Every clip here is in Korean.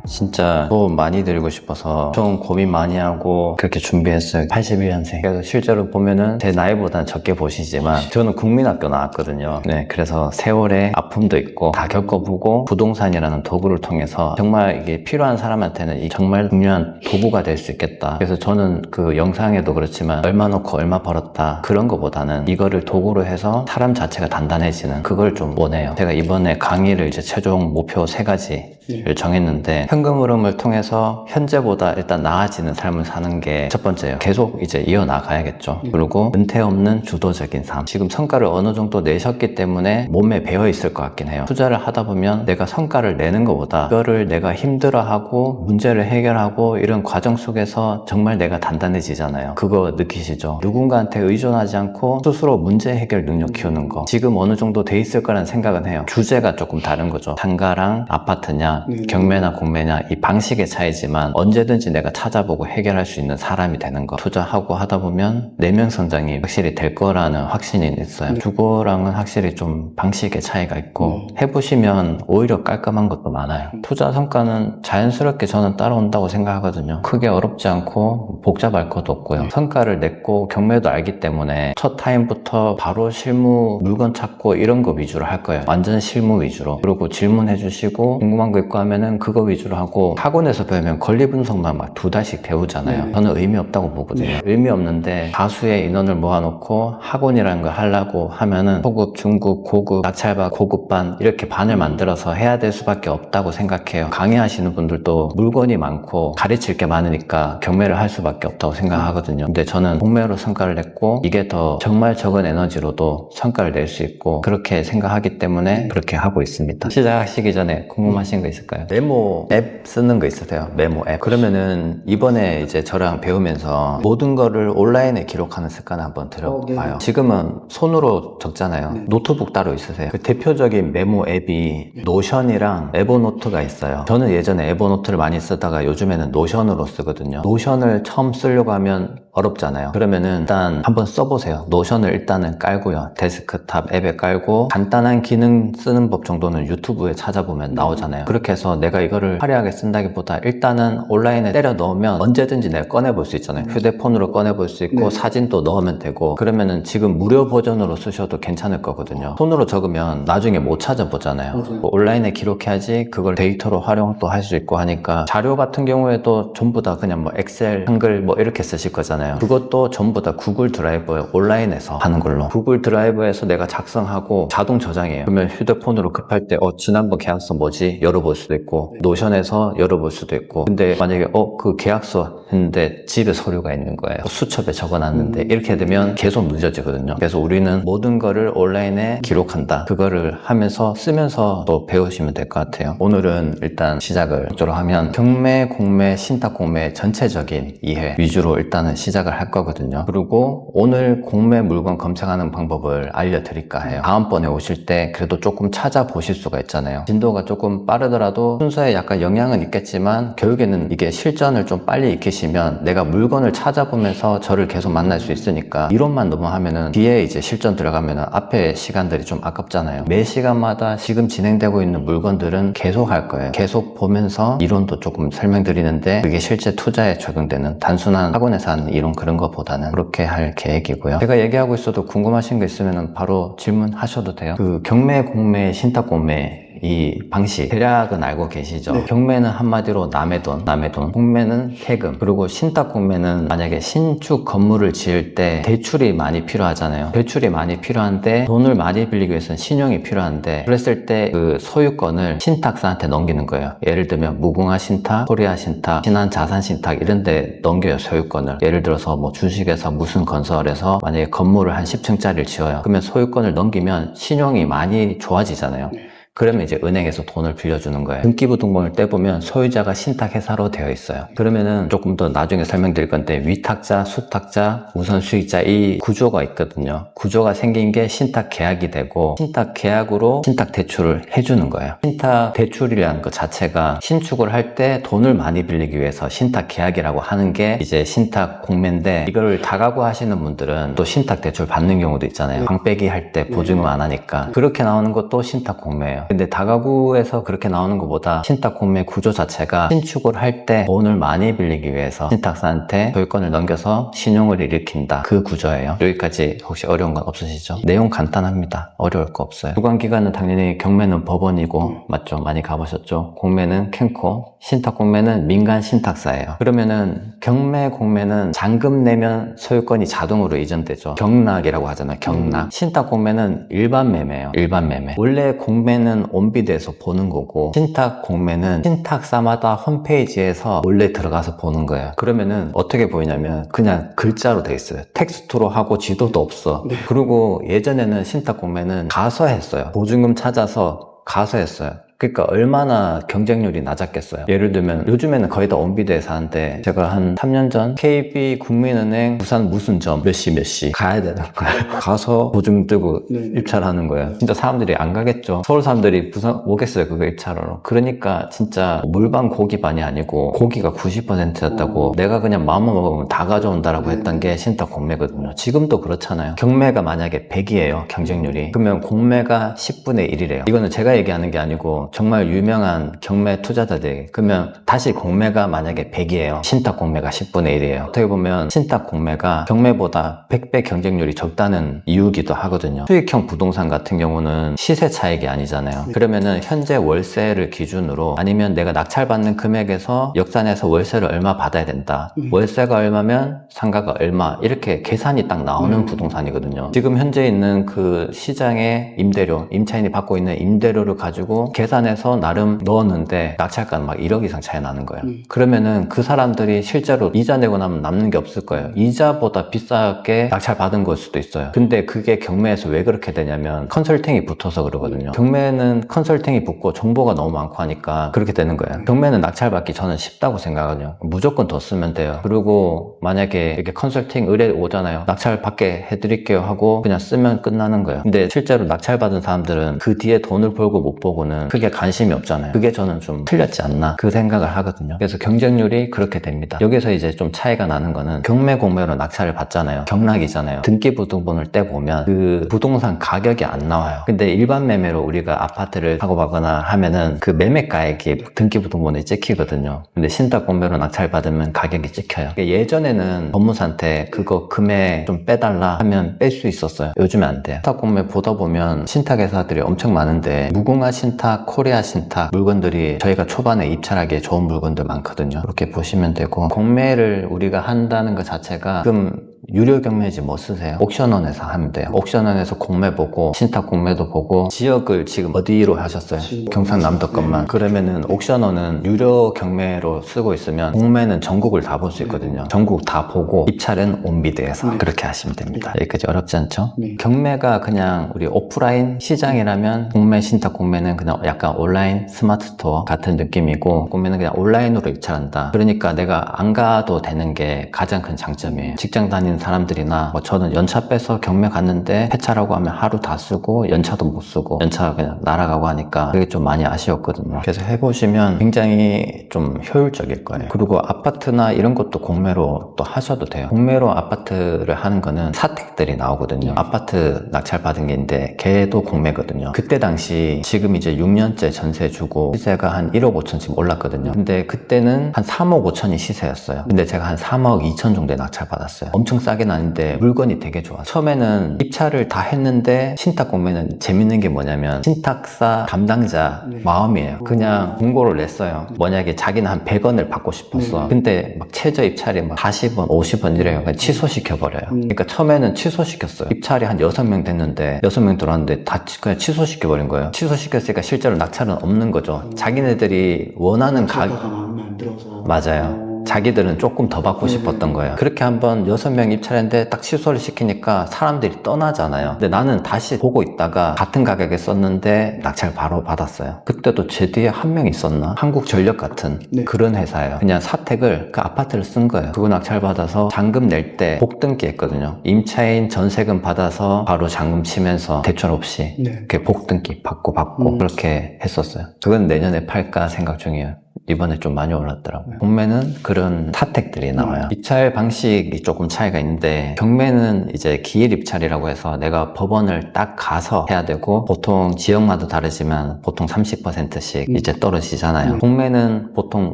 진짜 돈 많이 들이고 싶어서 좀 고민 많이 하고 그렇게 준비했어요. 81년생. 그래서 실제로 보면은 제 나이보다는 적게 보시지만 저는 국민학교 나왔거든요. 네, 그래서 세월의 아픔도 있고 다 겪어보고 부동산이라는 도구를 통해서 정말 이게 필요한 사람한테는 이 정말 중요한 도구가 될 수 있겠다. 그래서 저는 그 영상에도 그렇지만 얼마 넣고 얼마 벌었다 그런 거보다는 이거를 도구로 해서 사람 자체가 단단해지는 그걸 좀 원해요. 제가 이번에 강의를 이제 최종 목표 3가지를 정했는데 현금 흐름을 통해서 현재보다 일단 나아지는 삶을 사는 게 첫 번째예요. 계속 이제 이어나가야겠죠. 그리고 은퇴 없는 주도적인 삶. 지금 성과를 어느 정도 내셨기 때문에 몸에 배어 있을 것 같긴 해요. 투자를 하다 보면 내가 성과를 내는 것보다 그거를 내가 힘들어하고 문제를 해결하고 이런 과정 속에서 정말 내가 단단해지잖아요. 그거 느끼시죠? 누군가한테 의존하지 않고 스스로 문제 해결 능력 키우는 거. 지금 어느 정도 돼 있을 거라는 생각은 해요. 주제가 조금 다른 거죠. 상가랑 아파트냐 경매나 공매냐 이 방식의 차이지만 언제든지 내가 찾아보고 해결할 수 있는 사람이 되는 거. 투자하고 하다 보면 내면 성장이 확실히 될 거라는 확신이 있어요. 주거랑은 확실히 좀 방식의 차이가 있고 해보시면 오히려 깔끔한 것도 많아요. 투자 성과는 자연스럽게 저는 따라온다고 생각하거든요. 크게 어렵지 않고 복잡할 것도 없고요. 성과를 냈고 경매도 알기 때문에 첫 타임부터 바로 실무 물건 찾고 이런 거 위주로 할 거예요. 완전 실무 위주로. 그리고 질문해 주시고 궁금한 거 있고 하면은 그거 위주로 하고 학원에서 배우면 권리 분석만 막 2달씩 배우잖아요. 저는 의미 없다고 보거든요. 의미 없는데 다수의 인원을 모아놓고 학원이라는 걸 하려고 하면은 초급, 중급, 고급, 낙찰반, 고급반 이렇게 반을 만들어서 해야 될 수밖에 없다고 생각해요. 강의하시는 분들도 물건이 많고 가르칠 게 많으니까 경매를 할 수밖에 없다고 생각하거든요. 근데 저는 공매로 성과를 냈고 이게 더 정말 적은 에너지로도 성과를 낼 수 있고 그렇게 생각하기 때문에 그렇게 하고 있습니다. 시작하시기 전에 궁금하신 거 있을까요? 메모 앱 쓰는 거 있으세요? 메모 앱. 그러면은 이번에 이제 저랑 배우면서 모든 거를 온라인에 기록하는 습관을 한번 들여봐요. 지금은 손으로 적잖아요. 노트북 따로 있으세요? 그 대표적인 메모 앱이 노션이랑 에버노트가 있어요. 저는 예전에 에버노트를 많이 쓰다가 요즘에는 노션으로 쓰거든요. 노션을 처음 쓰려고 하면 어렵잖아요. 그러면은 일단 한번 써보세요. 노션을 일단은 깔고요. 데스크탑 앱에 깔고 간단한 기능 쓰는 법 정도는 유튜브에 찾아보면 나오잖아요. 그렇게 해서 내가 이거를 화려하게 쓴다기보다 일단은 온라인에 때려 넣으면 언제든지 내가 꺼내볼 수 있잖아요. 휴대폰으로 꺼내볼 수 있고 사진도 넣으면 되고 그러면은 지금 무료 버전으로 쓰셔도 괜찮을 거거든요. 손으로 적으면 나중에 못 찾아보잖아요. 뭐 온라인에 기록해야지 그걸 데이터로 활용도 할 수 있고 하니까 자료 같은 경우에도 전부 다 그냥 뭐 엑셀, 한글 뭐 이렇게 쓰실 거잖아요. 그것도 전부 다 구글 드라이브에 온라인에서 하는 걸로 구글 드라이브에서 내가 작성하고 자동 저장해요. 그러면 휴대폰으로 급할 때 지난번 계약서 뭐지? 열어볼 수도 있고 노션에서 열어볼 수도 있고 근데 만약에 그 계약서 했는데 집에 서류가 있는 거예요. 수첩에 적어놨는데 이렇게 되면 계속 늦어지거든요. 그래서 우리는 모든 거를 온라인에 기록한다. 그거를 하면서 쓰면서 또 배우시면 될 것 같아요. 오늘은 일단 시작을 목적으로 하면 경매, 공매, 신탁 공매 전체적인 이해 위주로 일단은 시작을 할 거거든요. 그리고 오늘 공매 물건 검색하는 방법을 알려드릴까 해요. 다음번에 오실 때 그래도 조금 찾아보실 수가 있잖아요. 진도가 조금 빠르더라도 순서에 약간 영향은 있겠지만 결국에는 이게 실전을 좀 빨리 익히시면 내가 물건을 찾아보면서 저를 계속 만날 수 있으니까 이론만 너무 하면은 뒤에 이제 실전 들어가면은 앞에 시간들이 좀 아깝잖아요. 매 시간마다 지금 진행되고 있는 물건들은 계속 할 거예요. 계속 보면서 이론도 조금 설명드리는데 그게 실제 투자에 적용되는 단순한 학원에서 하는 이론 그런 것보다는 그렇게 할 계획이고요. 제가 얘기하고 있어도 궁금하신 거 있으면 바로 질문하셔도 돼요. 그 경매, 공매, 신탁 공매 이 방식 대략은 알고 계시죠? 경매는 한마디로 남의 돈, 공매는 세금, 그리고 신탁 공매는 만약에 신축 건물을 지을 때 대출이 많이 필요하잖아요. 대출이 많이 필요한데 돈을 많이 빌리기 위해서는 신용이 필요한데 그랬을 때 그 소유권을 신탁사한테 넘기는 거예요. 예를 들면 무궁화 신탁, 코리아 신탁, 신한 자산 신탁 이런 데 넘겨요. 소유권을. 예를 들어서 뭐 주식에서 무슨 건설에서 만약에 건물을 한 10층짜리를 지어요. 그러면 소유권을 넘기면 신용이 많이 좋아지잖아요. 그러면 이제 은행에서 돈을 빌려주는 거예요. 등기부등본을 떼보면 소유자가 신탁회사로 되어 있어요. 그러면은 조금 더 나중에 설명드릴 건데 위탁자, 수탁자, 우선수익자 이 구조가 있거든요. 구조가 생긴 게 신탁계약이 되고 신탁계약으로 신탁대출을 해주는 거예요. 신탁대출이라는 것 자체가 신축을 할 때 돈을 많이 빌리기 위해서 신탁계약이라고 하는 게 이제 신탁공매인데 이걸 다가구 하시는 분들은 또 신탁대출 받는 경우도 있잖아요. 방빼기 할 때 보증금 안 하니까 그렇게 나오는 것도 신탁공매예요. 근데 다가구에서 그렇게 나오는 것보다 신탁 공매 구조 자체가 신축을 할 때 돈을 많이 빌리기 위해서 신탁사한테 소유권을 넘겨서 신용을 일으킨다, 그 구조예요. 여기까지 혹시 어려운 건 없으시죠? 내용 간단합니다. 어려울 거 없어요. 주관기관은 당연히 경매는 법원이고, 맞죠? 많이 가보셨죠? 공매는 캔코, 신탁 공매는 민간 신탁사예요. 그러면은 경매 공매는 잔금 내면 소유권이 자동으로 이전되죠. 경락이라고 하잖아요. 경락. 신탁 공매는 일반 매매예요. 일반 매매. 원래 공매는 온비드에서 보는 거고, 신탁 공매는 신탁사마다 홈페이지에서 원래 들어가서 보는 거예요. 그러면은 어떻게 보이냐면 그냥 글자로 돼 있어요. 텍스트로 하고 지도도 없어. 그리고 예전에는 신탁 공매는 가서 했어요. 보증금 찾아서 가서 했어요. 그러니까 얼마나 경쟁률이 낮았겠어요. 예를 들면 요즘에는 거의 다 온비드에서 하는데, 제가 한 3년 전 KB 국민은행 부산 무슨 점 몇 시 가야 되는 거예요. 가서 보증 들고 입찰하는 거예요. 진짜 사람들이 안 가겠죠. 서울 사람들이 부산 오겠어요, 그거 입찰하러. 그러니까 진짜 물방 고기반이 아니고 고기가 90%였다고, 내가 그냥 마음만 먹으면 다 가져온다라고 했던 게 신탁 공매거든요. 지금도 그렇잖아요. 경매가 만약에 100이에요, 경쟁률이. 그러면 공매가 10분의 1이래요. 이거는 제가 얘기하는 게 아니고 정말 유명한 경매 투자자들. 그러면 다시 공매가 만약에 100이에요. 신탁 공매가 10분의 1이에요. 어떻게 보면 신탁 공매가 경매보다 100배 경쟁률이 적다는 이유기도 하거든요. 수익형 부동산 같은 경우는 시세 차익이 아니잖아요. 그러면은 현재 월세를 기준으로, 아니면 내가 낙찰받는 금액에서 역산해서 월세를 얼마 받아야 된다, 월세가 얼마면 상가가 얼마, 이렇게 계산이 딱 나오는 부동산이거든요. 지금 현재 있는 그 시장의 임대료, 임차인이 받고 있는 임대료를 가지고 계산해서 나름 넣었는데 낙찰가는 막 1억 이상 차이 나는 거예요. 그러면은 그 사람들이 실제로 이자 내고 나면 남는 게 없을 거예요. 이자보다 비싸게 낙찰 받은 걸 수도 있어요. 근데 그게 경매에서 왜 그렇게 되냐면 컨설팅이 붙어서 그러거든요. 경매는 컨설팅이 붙고 정보가 너무 많고 하니까 그렇게 되는 거예요. 경매는 낙찰 받기 저는 쉽다고 생각하거든요. 무조건 더 쓰면 돼요. 그리고 만약에 이렇게 컨설팅 의뢰 오잖아요. 낙찰 받게 해드릴게요 하고 그냥 쓰면 끝나는 거예요. 근데 실제로 낙찰 받은 사람들은 그 뒤에 돈을 벌고 못 보고는 크게 관심이 없잖아요. 그게 저는 좀 틀렸지 않나, 그 생각을 하거든요. 그래서 경쟁률이 그렇게 됩니다. 여기서 이제 좀 차이가 나는 거는, 경매 공매로 낙찰을 받잖아요. 경락이잖아요. 등기부등본을 떼보면 그 부동산 가격이 안 나와요. 근데 일반 매매로 우리가 아파트를 사고 가거나 하면은 그 매매가액이 등기부등본에 찍히거든요. 근데 신탁 공매로 낙찰 받으면 가격이 찍혀요. 예전에는 법무사한테 그거 금액 좀 빼달라 하면 뺄 수 있었어요. 요즘에 안 돼요. 신탁 공매 보다 보면 신탁회사들이 엄청 많은데, 무궁화 신탁, 코리아 신탁 물건들이 저희가 초반에 입찰하기에 좋은 물건들 많거든요. 그렇게 보시면 되고, 공매를 우리가 한다는 것 자체가, 지금 유료 경매지 뭐 쓰세요? 옥션원에서 하면 돼요. 옥션원에서 공매 보고 신탁 공매도 보고. 지역을 지금 어디로 하셨어요? 경상남도 것만. 그러면은 옥션원은 유료 경매로 쓰고 있으면 공매는 전국을 다 볼 수 있거든요. 전국 다 보고 입찰은 온비드에서. 그렇게 하시면 됩니다. 여기까지 어렵지 않죠? 경매가 그냥 우리 오프라인 시장이라면, 공매 신탁 공매는 그냥 약간 온라인 스마트 스토어 같은 느낌이고, 공매는 그냥 온라인으로 입찰한다. 그러니까 내가 안 가도 되는 게 가장 큰 장점이에요. 직장 다니는 사람들이나, 뭐 저는 연차 빼서 경매 갔는데 폐차라고 하면 하루 다 쓰고 연차도 못 쓰고 연차가 그냥 날아가고 하니까 그게 좀 많이 아쉬웠거든요. 그래서 해보시면 굉장히 좀 효율적일 거예요. 그리고 아파트나 이런 것도 공매로 또 하셔도 돼요. 공매로 아파트를 하는 거는 사택들이 나오거든요. 아파트 낙찰 받은 게 있는데 걔도 공매거든요. 그때 당시, 지금 이제 6년째 전세 주고 시세가 한 1억 5천쯤 올랐거든요. 근데 그때는 한 3억 5천이 시세였어요. 근데 제가 한 3억 2천 정도에 낙찰 받았어요. 엄청 싸긴 아닌데 물건이 되게 좋아. 처음에는 입찰을 다 했는데, 신탁 공매는 재밌는 게 뭐냐면 신탁사 담당자 마음이에요. 그냥 공고를 냈어요. 만약에 자기는 한 100원을 받고 싶었어. 근데 막 최저 입찰이 막 40원, 50원 이래요. 그냥 취소시켜버려요. 그러니까 처음에는 취소시켰어요. 입찰이 한 6명 됐는데 6명 들어왔는데 다 그냥 취소시켜버린 거예요. 취소시켰으니까 실제로 낙찰은 없는 거죠. 자기네들이 원하는 가격, 마음에 안 들어서. 맞아요. 자기들은 조금 더 받고 싶었던 거예요. 그렇게 한번 6명 입찰했는데 딱 취소를 시키니까 사람들이 떠나잖아요. 근데 나는 다시 보고 있다가 같은 가격에 썼는데 낙찰 바로 받았어요. 그때도 제 뒤에 한 명 있었나? 한국전력 같은 그런 회사예요. 그냥 사택을, 그 아파트를 쓴 거예요. 그거 낙찰 받아서 잔금 낼 때 복등기 했거든요. 임차인 전세금 받아서 바로 잔금 치면서 대출 없이 이렇게 복등기 받고 그렇게 했었어요. 그건 내년에 팔까 생각 중이에요. 이번에 좀 많이 올랐더라고요. 공매는 그런 사택들이 나와요. 입찰 방식이 조금 차이가 있는데 경매는 이제 기일 입찰이라고 해서 내가 법원을 딱 가서 해야 되고 보통 지역마다 다르지만 보통 30%씩 이제 떨어지잖아요. 공매는 보통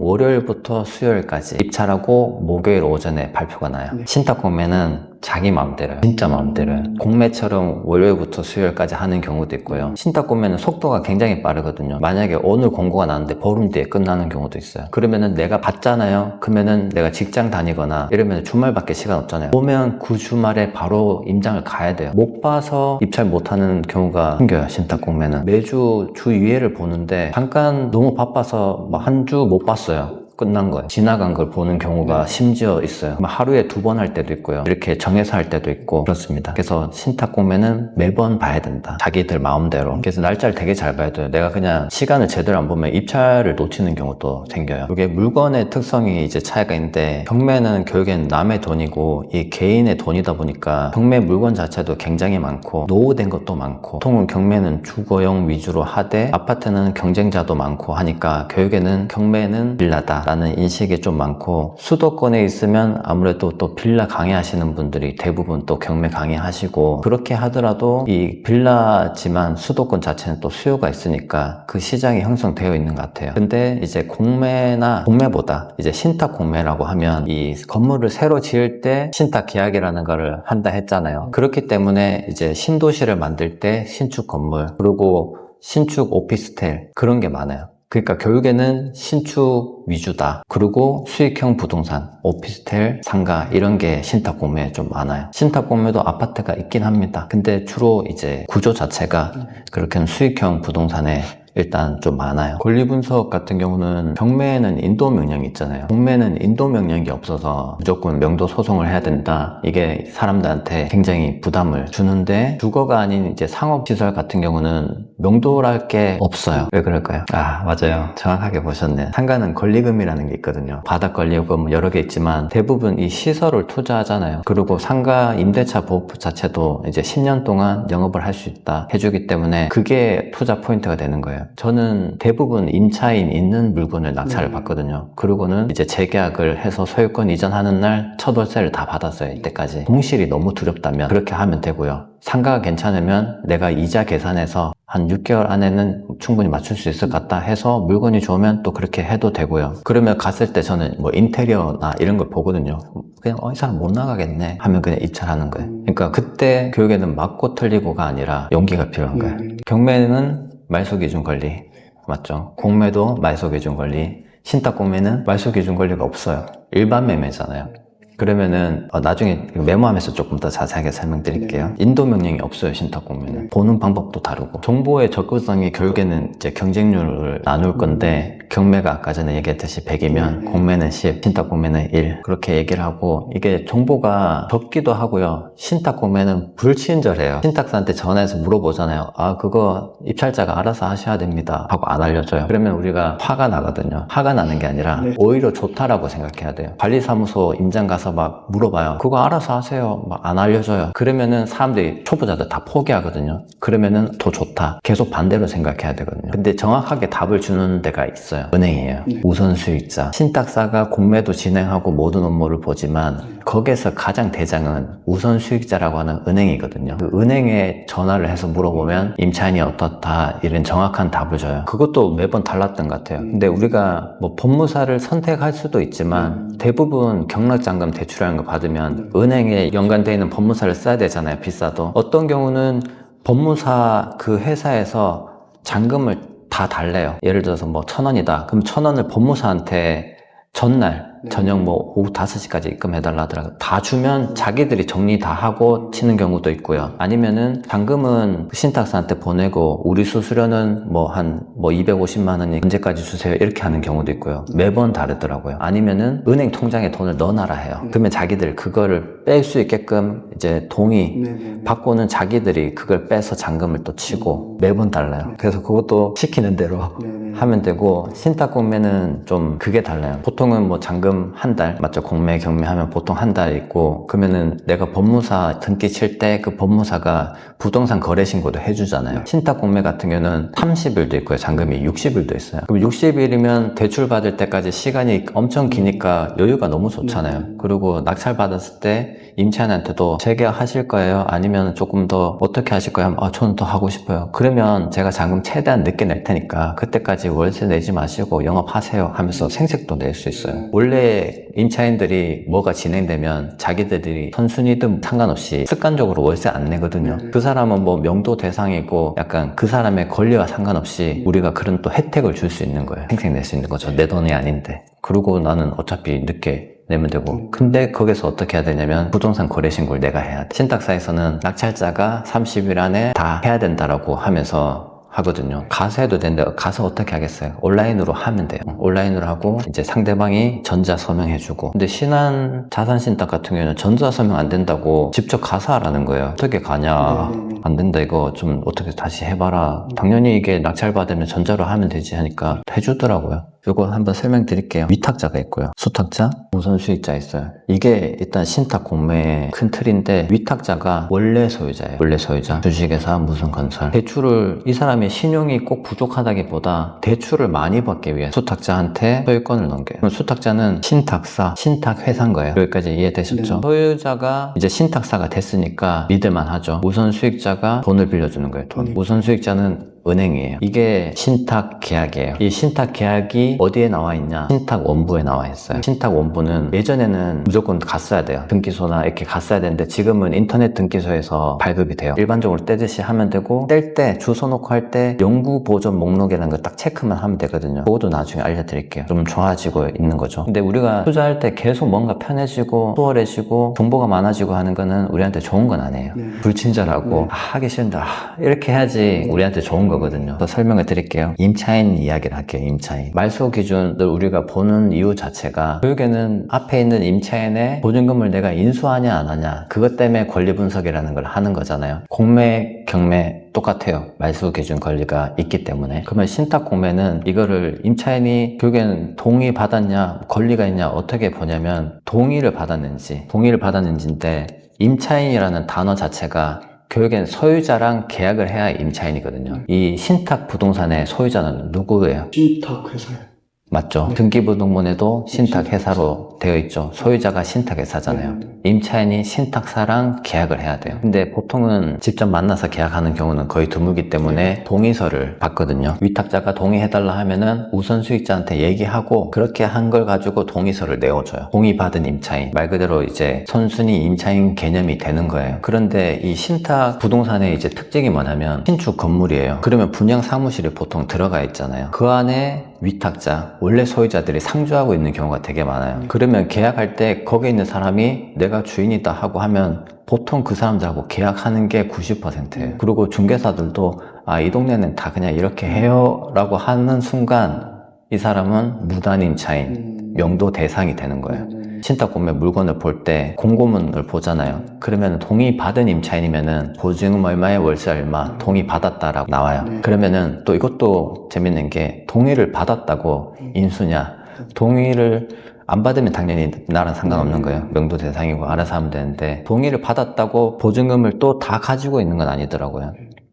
월요일부터 수요일까지 입찰하고 목요일 오전에 발표가 나요. 신탁 공매는 자기 마음대로요. 진짜 마음대로요. 공매처럼 월요일부터 수요일까지 하는 경우도 있고요. 신탁 공매는 속도가 굉장히 빠르거든요. 만약에 오늘 공고가 나왔는데 보름 뒤에 끝나는 경우도 있어요. 그러면은 내가 받잖아요. 그러면은 내가 직장 다니거나 이러면 주말밖에 시간 없잖아요. 보면 그 주말에 바로 임장을 가야 돼요. 못 봐서 입찰 못하는 경우가 생겨요. 신탁 공매는 매주 주 2회를 보는데 잠깐 너무 바빠서 한 주 못 봤어요. 끝난 거예요. 지나간 걸 보는 경우가 심지어 있어요. 하루에 2번 할 때도 있고요. 이렇게 정해서 할 때도 있고 그렇습니다. 그래서 신탁 공매는 매번 봐야 된다. 자기들 마음대로. 그래서 날짜를 되게 잘 봐야 돼요. 내가 그냥 시간을 제대로 안 보면 입찰을 놓치는 경우도 생겨요. 이게 물건의 특성이 이제 차이가 있는데 경매는 결국엔 남의 돈이고 이 개인의 돈이다 보니까 경매 물건 자체도 굉장히 많고 노후된 것도 많고 보통은 경매는 주거용 위주로 하되 아파트는 경쟁자도 많고 하니까 결국에는 경매는 빌라다 라는 인식이 좀 많고 수도권에 있으면 아무래도 또 빌라 강의하시는 분들이 대부분 또 경매 강의하시고 그렇게 하더라도 이 빌라지만 수도권 자체는 또 수요가 있으니까 그 시장이 형성되어 있는 것 같아요. 근데 이제 공매보다 이제 신탁 공매라고 하면 이 건물을 새로 지을 때 신탁 계약이라는 거를 한다 했잖아요. 그렇기 때문에 이제 신도시를 만들 때 신축 건물 그리고 신축 오피스텔 그런 게 많아요. 그러니까 결국에는 신축 위주다. 그리고 수익형 부동산, 오피스텔, 상가 이런 게 신탁 공매에 좀 많아요. 신탁 공매도 아파트가 있긴 합니다. 근데 주로 이제 구조 자체가 그렇게 수익형 부동산에 일단 좀 많아요. 권리분석 같은 경우는 경매에는 인도 명령이 있잖아요. 공매는 인도 명령이 없어서 무조건 명도 소송을 해야 된다. 이게 사람들한테 굉장히 부담을 주는데 주거가 아닌 이제 상업시설 같은 경우는 명도랄 게 없어요. 왜 그럴까요? 맞아요. 정확하게 보셨네. 상가는 권리금이라는 게 있거든요. 바닥 권리금 여러 개 있지만 대부분 이 시설을 투자하잖아요. 그리고 상가 임대차 보호법 자체도 이제 10년 동안 영업을 할 수 있다 해주기 때문에 그게 투자 포인트가 되는 거예요. 저는 대부분 임차인 있는 물건을 낙찰을 받거든요. 그리고는 이제 재계약을 해서 소유권 이전하는 날 첫 월세를 다 받았어요. 이때까지. 공실이 너무 두렵다면 그렇게 하면 되고요. 상가가 괜찮으면 내가 이자 계산해서 한 6개월 안에는 충분히 맞출 수 있을 것 같다 해서 물건이 좋으면 또 그렇게 해도 되고요. 그러면 갔을 때 저는 뭐 인테리어나 이런 걸 보거든요. 그냥 이 사람 못 나가겠네 하면 그냥 입찰하는 거예요. 그러니까 그때 교육에는 맞고 틀리고가 아니라 용기가 필요한 거예요. 경매는 말소기준 권리 맞죠? 공매도 말소기준 권리, 신탁 공매는 말소기준 권리가 없어요. 일반 매매잖아요. 그러면은 나중에 메모하면서 조금 더 자세하게 설명드릴게요. 인도 명령이 없어요. 신탁 공매는. 보는 방법도 다르고 정보의 접근성이 결국에는 이제 경쟁률을 나눌 건데 경매가 아까 전에 얘기했듯이 100이면 공매는 10, 신탁 공매는 1 그렇게 얘기를 하고 이게 정보가 적기도 하고요. 신탁 공매는 불친절해요. 신탁사한테 전화해서 물어보잖아요. 그거 입찰자가 알아서 하셔야 됩니다 하고 안 알려줘요. 그러면 우리가 화가 나거든요. 화가 나는 게 아니라 오히려 좋다라고 생각해야 돼요. 관리사무소 임장 가서 막 물어봐요. 그거 알아서 하세요. 막 안 알려줘요. 그러면은 사람들이 초보자들 다 포기하거든요. 그러면은 더 좋다. 계속 반대로 생각해야 되거든요. 근데 정확하게 답을 주는 데가 있어요. 은행이에요. 우선 수익자. 신탁사가 공매도 진행하고 모든 업무를 보지만 거기에서 가장 대장은 우선 수익자라고 하는 은행이거든요. 그 은행에 전화를 해서 물어보면 임차인이 어떻다 이런 정확한 답을 줘요. 그것도 매번 달랐던 것 같아요. 근데 우리가 뭐 법무사를 선택할 수도 있지만 대부분 경락잔금 대출이라는 거 받으면 은행에 연관되어 있는 법무사를 써야 되잖아요. 비싸도. 어떤 경우는 법무사 그 회사에서 잔금을 다 달래요. 예를 들어서 뭐 1,000원이다. 그럼 1,000원을 법무사한테 전날 저녁 뭐 오후 5시까지 입금해달라 하더라고요. 다 주면 자기들이 정리 다 하고 치는 경우도 있고요. 아니면은 잔금은 신탁사한테 보내고 우리 수수료는 뭐 250만 원이 언제까지 주세요 이렇게 하는 경우도 있고요. 매번 다르더라고요. 아니면은 은행 통장에 돈을 넣어놔라 해요. 그러면 자기들 그거를 뺄 수 있게끔 이제 동의 받고는 자기들이 그걸 빼서 잔금을 또 치고 매번 달라요. 그래서 그것도 시키는 대로 하면 되고 신탁 공매는 좀 그게 달라요. 보통은 뭐 잔금 잔금 한 달, 맞죠? 공매, 경매 하면 보통 한 달 있고, 그러면은 내가 법무사 등기 칠 때 그 법무사가 부동산 거래 신고도 해주잖아요. 신탁 공매 같은 경우는 30일도 있고요. 잔금이 60일도 있어요. 그럼 60일이면 대출 받을 때까지 시간이 엄청 기니까 여유가 너무 좋잖아요. 그리고 낙찰 받았을 때 임차인한테도 재계약하실 거예요? 아니면 조금 더 어떻게 하실 거예요? 하면 저는 더 하고 싶어요. 그러면 제가 잔금 최대한 늦게 낼 테니까 그때까지 월세 내지 마시고 영업하세요 하면서 생색도 낼 수 있어요. 원래 임차인들이 뭐가 진행되면 자기들이 선순위든 상관없이 습관적으로 월세 안 내거든요. 그 사람은 뭐 명도 대상이고 약간 그 사람의 권리와 상관없이 우리가 그런 또 혜택을 줄 수 있는 거예요. 생색 낼 수 있는 거죠. 내 돈이 아닌데. 그리고 나는 어차피 늦게 내면 되고. 근데 거기서 어떻게 해야 되냐면 부동산 거래 신고를 내가 해야 돼. 신탁사에서는 낙찰자가 30일 안에 다 해야 된다라고 하면서 하거든요. 가서 해도 되는데 가서 어떻게 하겠어요? 온라인으로 하면 돼요. 온라인으로 하고 이제 상대방이 전자 서명해주고. 근데 신한 자산신탁 같은 경우에는 전자 서명 안 된다고 직접 가서 하라는 거예요. 어떻게 가냐? 안 된다 이거 좀 어떻게 다시 해봐라. 당연히 이게 낙찰 받으면 전자로 하면 되지 하니까 해주더라고요. 이거 한번 설명드릴게요. 위탁자가 있고요. 수탁자, 우선 수익자 있어요. 이게 일단 신탁 공매의 큰 틀인데 위탁자가 원래 소유자예요. 원래 소유자. 주식회사, 무슨 건설. 대출을 이 사람이 신용이 꼭 부족하다기보다 대출을 많이 받기 위해 수탁자한테 소유권을 넘겨요. 그럼 수탁자는 신탁사, 신탁회사인 거예요. 여기까지 이해되셨죠? 소유자가 이제 신탁사가 됐으니까 믿을만 하죠. 우선 수익자가 돈을 빌려주는 거예요. 돈. 우선 수익자는 은행이에요. 이게 신탁 계약이에요. 이 신탁 계약이 어디에 나와 있냐? 신탁 원부에 나와 있어요. 신탁 원부는 예전에는 무조건 갔어야 돼요. 등기소나 이렇게 갔어야 되는데 지금은 인터넷 등기소에서 발급이 돼요. 일반적으로 떼듯이 하면 되고 뗄 때 주소 놓고 할 때 영구 보존 목록이라는 걸 딱 체크만 하면 되거든요. 그것도 나중에 알려드릴게요. 좀 좋아지고 있는 거죠. 근데 우리가 투자할 때 계속 뭔가 편해지고 수월해지고 정보가 많아지고 하는 거는 우리한테 좋은 건 아니에요. 불친절하고 하기 싫은데 이렇게 해야지 우리한테 좋은 거거든요. 더 설명을 드릴게요. 임차인 이야기를 할게요. 임차인. 말소 기준을 우리가 보는 이유 자체가 결국에는 앞에 있는 임차인의 보증금을 내가 인수하냐 안 하냐 그것 때문에 권리 분석이라는 걸 하는 거잖아요. 공매, 경매 똑같아요. 말소 기준 권리가 있기 때문에. 그러면 신탁 공매는 이거를 임차인이 결국에는 동의 받았냐 권리가 있냐 어떻게 보냐면 동의를 받았는지인데 임차인이라는 단어 자체가 결국엔 소유자랑 계약을 해야 임차인이거든요. 이 신탁 부동산의 소유자는 누구예요? 신탁회사요. 맞죠? 등기부등본에도 신탁회사로 되어 있죠. 소유자가 신탁회사잖아요. 임차인이 신탁사랑 계약을 해야 돼요. 근데 보통은 직접 만나서 계약하는 경우는 거의 드물기 때문에 동의서를 받거든요. 위탁자가 동의해달라 하면은 우선 수익자한테 얘기하고 그렇게 한 걸 가지고 동의서를 내어줘요. 동의받은 임차인. 말 그대로 이제 선순위 임차인 개념이 되는 거예요. 그런데 이 신탁 부동산의 이제 특징이 뭐냐면 신축 건물이에요. 그러면 분양 사무실이 보통 들어가 있잖아요. 그 안에 위탁자, 원래 소유자들이 상주하고 있는 경우가 되게 많아요. 그러면 계약할 때 거기 있는 사람이 내가 주인이다 하고 하면 보통 그 사람들하고 계약하는 게 90%예요. 그리고 중개사들도 이 동네는 다 그냥 이렇게 해요 라고 하는 순간 이 사람은 무단 임차인, 명도 대상이 되는 거예요. 신탁 공매 물건을 볼 때 공고문을 보잖아요. 그러면 동의 받은 임차인이면은 보증금 얼마에 월세 얼마 동의 받았다라고 나와요. 그러면은 또 이것도 재밌는 게 동의를 받았다고 인수냐 동의를 안 받으면 당연히 나랑 상관없는 거예요. 명도 대상이고 알아서 하면 되는데 동의를 받았다고 보증금을 또 다 가지고 있는 건 아니더라고요.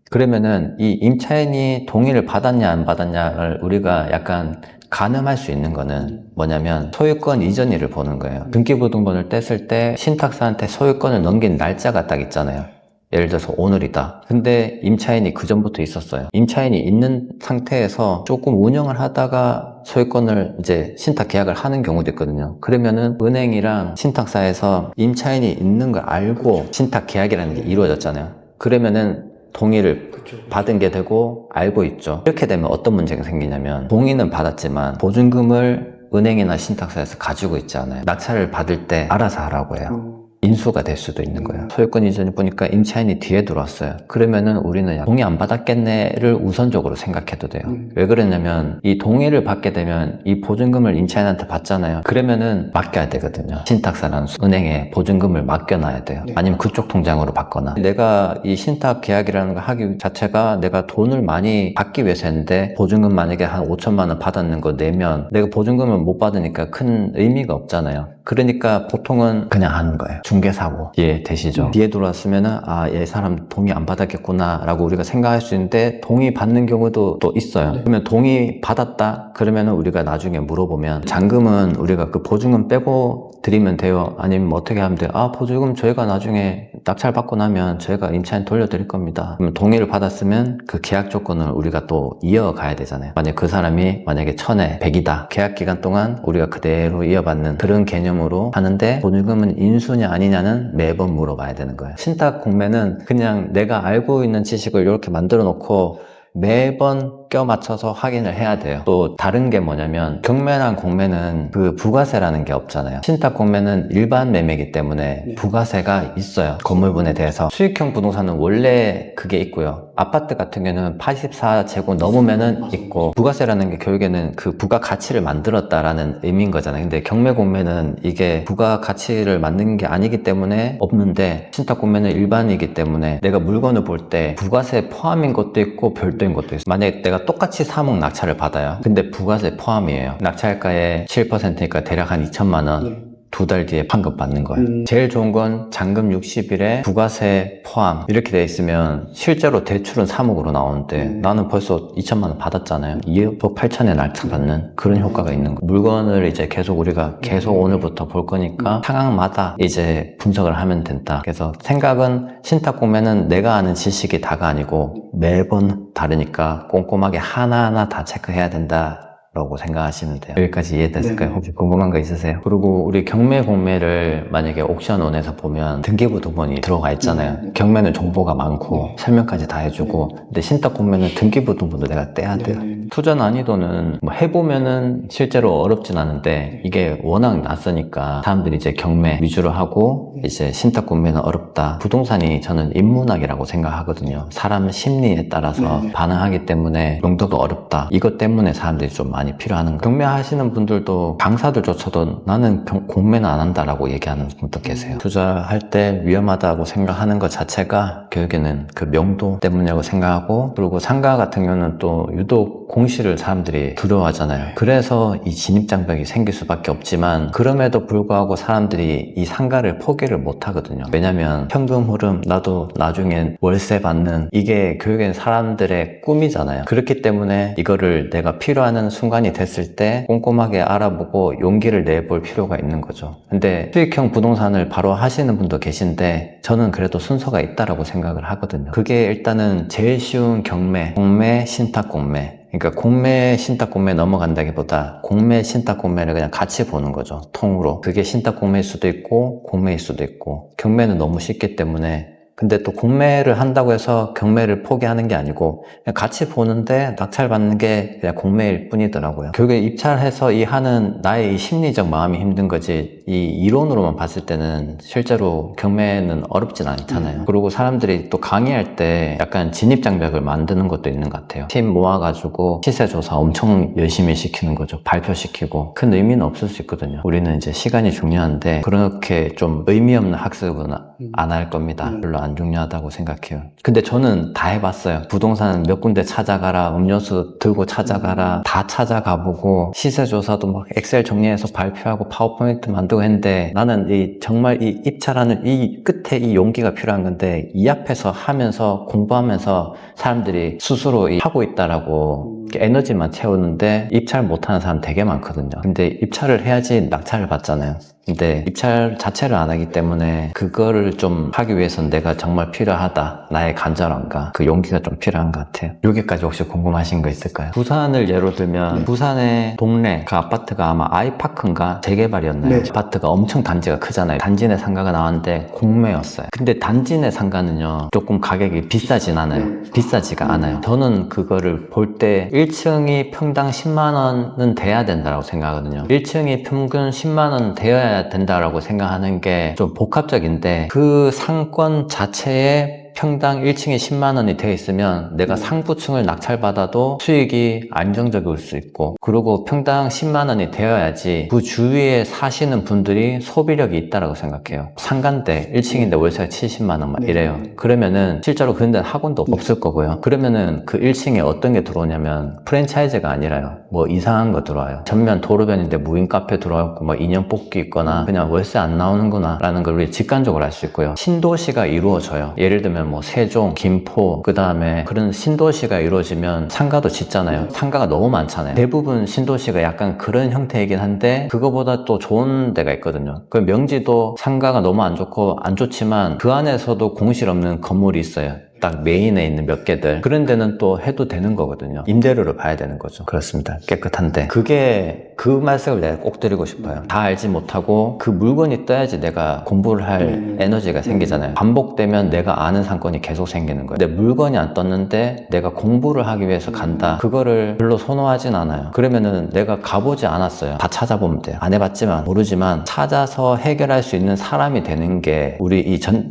그러면은 이 임차인이 동의를 받았냐 안 받았냐를 우리가 약간 가늠할 수 있는 거는 뭐냐면 소유권 이전일을 보는 거예요. 등기부등본을 뗐을 때 신탁사한테 소유권을 넘긴 날짜가 딱 있잖아요. 예를 들어서 오늘이다. 근데 임차인이 그 전부터 있었어요. 임차인이 있는 상태에서 조금 운영을 하다가 소유권을 이제 신탁 계약을 하는 경우도 있거든요. 그러면은 은행이랑 신탁사에서 임차인이 있는 걸 알고 신탁 계약이라는 게 이루어졌잖아요. 그러면은 동의를 받은 게 되고 알고 있죠. 이렇게 되면 어떤 문제가 생기냐면 동의는 받았지만 보증금을 은행이나 신탁사에서 가지고 있지 않아요. 낙찰을 받을 때 알아서 하라고 해요. 인수가 될 수도 있는 거예요. 소유권 이전이 보니까 임차인이 뒤에 들어왔어요. 그러면은 우리는 동의 안 받았겠네를 우선적으로 생각해도 돼요. 왜 그러냐면 이 동의를 받게 되면 이 보증금을 임차인한테 받잖아요. 그러면은 맡겨야 되거든요. 신탁사라는 은행에 보증금을 맡겨놔야 돼요. 아니면 그쪽 통장으로 받거나. 내가 이 신탁 계약이라는 걸 하기 자체가 내가 돈을 많이 받기 위해서 했는데 보증금 만약에 한 5천만 원 받았는 거 내면 내가 보증금을 못 받으니까 큰 의미가 없잖아요. 그러니까 보통은 그냥 하는 거예요. 중개사고 이해되시죠? 뒤에 들어왔으면은 얘 사람 동의 안 받았겠구나 라고 우리가 생각할 수 있는데 동의 받는 경우도 또 있어요. 그러면 동의 받았다 그러면은 우리가 나중에 물어보면 잔금은 우리가 그 보증금 빼고 드리면 돼요? 아니면 뭐 어떻게 하면 돼요? 보증금 저희가 나중에 낙찰 받고 나면 저희가 임차인 돌려드릴 겁니다. 그러면 동의를 받았으면 그 계약 조건을 우리가 또 이어가야 되잖아요. 만약 그 사람이 만약에 1000에 100이다. 계약 기간 동안 우리가 그대로 이어받는 그런 개념으로 하는데 보증금은 인수냐 아니냐는 매번 물어봐야 되는 거예요. 신탁 공매는 그냥 내가 알고 있는 지식을 이렇게 만들어 놓고 매번 껴 맞춰서 확인을 해야 돼요. 또 다른 게 뭐냐면 경매랑 공매는 그 부가세라는 게 없잖아요. 신탁 공매는 일반 매매이기 때문에 부가세가 있어요. 건물분에 대해서. 수익형 부동산은 원래 그게 있고요. 아파트 같은 경우는 84제곱 넘으면은 있고 부가세라는 게 결국에는 그 부가 가치를 만들었다라는 의미인 거잖아요. 근데 경매 공매는 이게 부가 가치를 만든 게 아니기 때문에 없는데 신탁 공매는 일반이기 때문에 내가 물건을 볼 때 부가세 포함인 것도 있고 별도인 것도 있어요. 만약에 내가 똑같이 3억 낙찰을 받아요. 근데 부가세 포함이에요. 낙찰가의 7%니까 대략 한 2천만 원. 2달 뒤에 환급 받는 거예요. 제일 좋은 건 잔금 60일에 부가세 포함 이렇게 돼 있으면 실제로 대출은 3억으로 나오는데 나는 벌써 2천만 원 받았잖아요. 2억 8천에 낙찰 받는 그런 효과가 있는 거예요. 물건을 이제 계속 우리가 계속 오늘부터 볼 거니까 상황마다 이제 분석을 하면 된다. 그래서 생각은 신탁 공매는 내가 아는 지식이 다가 아니고 매번 다르니까 꼼꼼하게 하나하나 다 체크해야 된다 라고 생각하시면 돼요. 여기까지 이해됐을까요? 혹시 궁금한 거 있으세요? 그리고 우리 경매 공매를 만약에 옥션원에서 보면 등기부등본이 들어가 있잖아요. 경매는 정보가 많고 설명까지 다 해주고 근데 신탁 공매는 등기부등본도 내가 떼야 돼요. 투자 난이도는 뭐 해보면은 실제로 어렵진 않은데 이게 워낙 낯서니까 사람들이 이제 경매 위주로 하고 이제 신탁 공매는 어렵다. 부동산이 저는 인문학이라고 생각하거든요. 사람 심리에 따라서 반응하기 때문에 용도도 어렵다. 이것 때문에 사람들이 좀 많이 필요하는 거. 경매 하시는 분들도 강사들조차도 나는 공매는 안 한다라고 얘기하는 분도 계세요. 투자할 때 위험하다고 생각하는 것 자체가 결국에는 그 명도 때문이라고 생각하고 그리고 상가 같은 경우는 또 유독 공시를 사람들이 두려워하잖아요. 그래서 이 진입장벽이 생길 수밖에 없지만 그럼에도 불구하고 사람들이 이 상가를 포기를 못 하거든요. 왜냐면 현금 흐름 나도 나중엔 월세 받는 이게 결국엔 사람들의 꿈이잖아요. 그렇기 때문에 이거를 내가 필요하는 순간이 됐을 때 꼼꼼하게 알아보고 용기를 내볼 필요가 있는 거죠. 근데 수익형 부동산을 바로 하시는 분도 계신데 저는 그래도 순서가 있다라고 생각을 하거든요. 그게 일단은 제일 쉬운 경매, 공매, 신탁 공매. 그러니까 공매, 신탁 공매 넘어간다기보다 공매, 신탁 공매를 그냥 같이 보는 거죠. 통으로. 그게 신탁 공매일 수도 있고 공매일 수도 있고 경매는 너무 쉽기 때문에 근데 또 공매를 한다고 해서 경매를 포기하는 게 아니고 그냥 같이 보는데 낙찰 받는 게 그냥 공매일 뿐이더라고요. 결국에 입찰해서 이 하는 나의 이 심리적 마음이 힘든 거지 이 이론으로만 봤을 때는 실제로 경매는 어렵진 않잖아요. 그리고 사람들이 또 강의할 때 약간 진입장벽을 만드는 것도 있는 것 같아요. 팀 모아가지고 시세조사 엄청 열심히 시키는 거죠. 발표시키고 큰 의미는 없을 수 있거든요. 우리는 이제 시간이 중요한데 그렇게 좀 의미 없는 학습은 안 할 겁니다. 별로 안 중요하다고 생각해요. 근데 저는 다 해봤어요. 부동산 몇 군데 찾아가라, 음료수 들고 찾아가라, 다 찾아가보고 시세조사도 막 엑셀 정리해서 발표하고 파워포인트 만들고 했는데 나는 정말 이 입찰하는 이 끝에 이 용기가 필요한 건데 이 앞에서 하면서 공부하면서 사람들이 스스로 하고 있다라고 에너지만 채우는데 입찰 못하는 사람 되게 많거든요. 근데 입찰을 해야지 낙찰을 받잖아요. 근데 입찰 자체를 안 하기 때문에 그거를 좀 하기 위해서는 내가 정말 필요하다. 나의 간절함과 그 용기가 좀 필요한 것 같아요. 여기까지 혹시 궁금하신 거 있을까요? 부산을 예로 들면 부산의 동네 그 아파트가 아마 아이파크인가 재개발이었나요? 아파트가 엄청 단지가 크잖아요. 단지 내 상가가 나왔는데 공매였어요. 근데 단지 내 상가는요 조금 가격이 비싸진 않아요. 비싸지가 않아요. 저는 그거를 볼 때 1층이 평당 10만 원은 돼야 된다고 생각하거든요. 1층이 평균 10만 원 되어야 해야 된다라고 생각하는 게 좀 복합적인데, 그 상권 자체에 평당 1층에 10만 원이 돼 있으면 내가 상부층을 낙찰받아도 수익이 안정적일 수 있고, 그리고 평당 10만 원이 되어야지 그 주위에 사시는 분들이 소비력이 있다라고 생각해요. 상가인데 1층인데 월세가 70만 원 막 이래요. 그러면은 실제로 그런 데는 학원도 없을 거고요. 그러면은 그 1층에 어떤 게 들어오냐면 프랜차이즈가 아니라요, 뭐 이상한 거 들어와요. 전면 도로변인데 무인 카페 들어왔고 뭐 인형 뽑기 있거나 그냥 월세 안 나오는구나 라는 걸 우리 직관적으로 알 수 있고요. 신도시가 이루어져요. 예를 들면 뭐 세종, 김포, 그 다음에 그런 신도시가 이루어지면 상가도 짓잖아요. 상가가 너무 많잖아요. 대부분 신도시가 약간 그런 형태이긴 한데 그거보다 또 좋은 데가 있거든요. 그 명지도 상가가 너무 안 좋고 안 좋지만 그 안에서도 공실 없는 건물이 있어요. 딱 메인에 있는 몇 개들, 그런 데는 또 해도 되는 거거든요. 임대료를 봐야 되는 거죠. 그렇습니다. 깨끗한데, 그게 그 말씀을 내가 꼭 드리고 싶어요. 다 알지 못하고 그 물건이 떠야지 내가 공부를 할 에너지가 생기잖아요. 반복되면 내가 아는 상권이 계속 생기는 거예요. 근데 물건이 안 떴는데 내가 공부를 하기 위해서 간다, 그거를 별로 선호하진 않아요. 그러면은 내가 가보지 않았어요. 다 찾아보면 돼요. 안 해봤지만 모르지만 찾아서 해결할 수 있는 사람이 되는 게 우리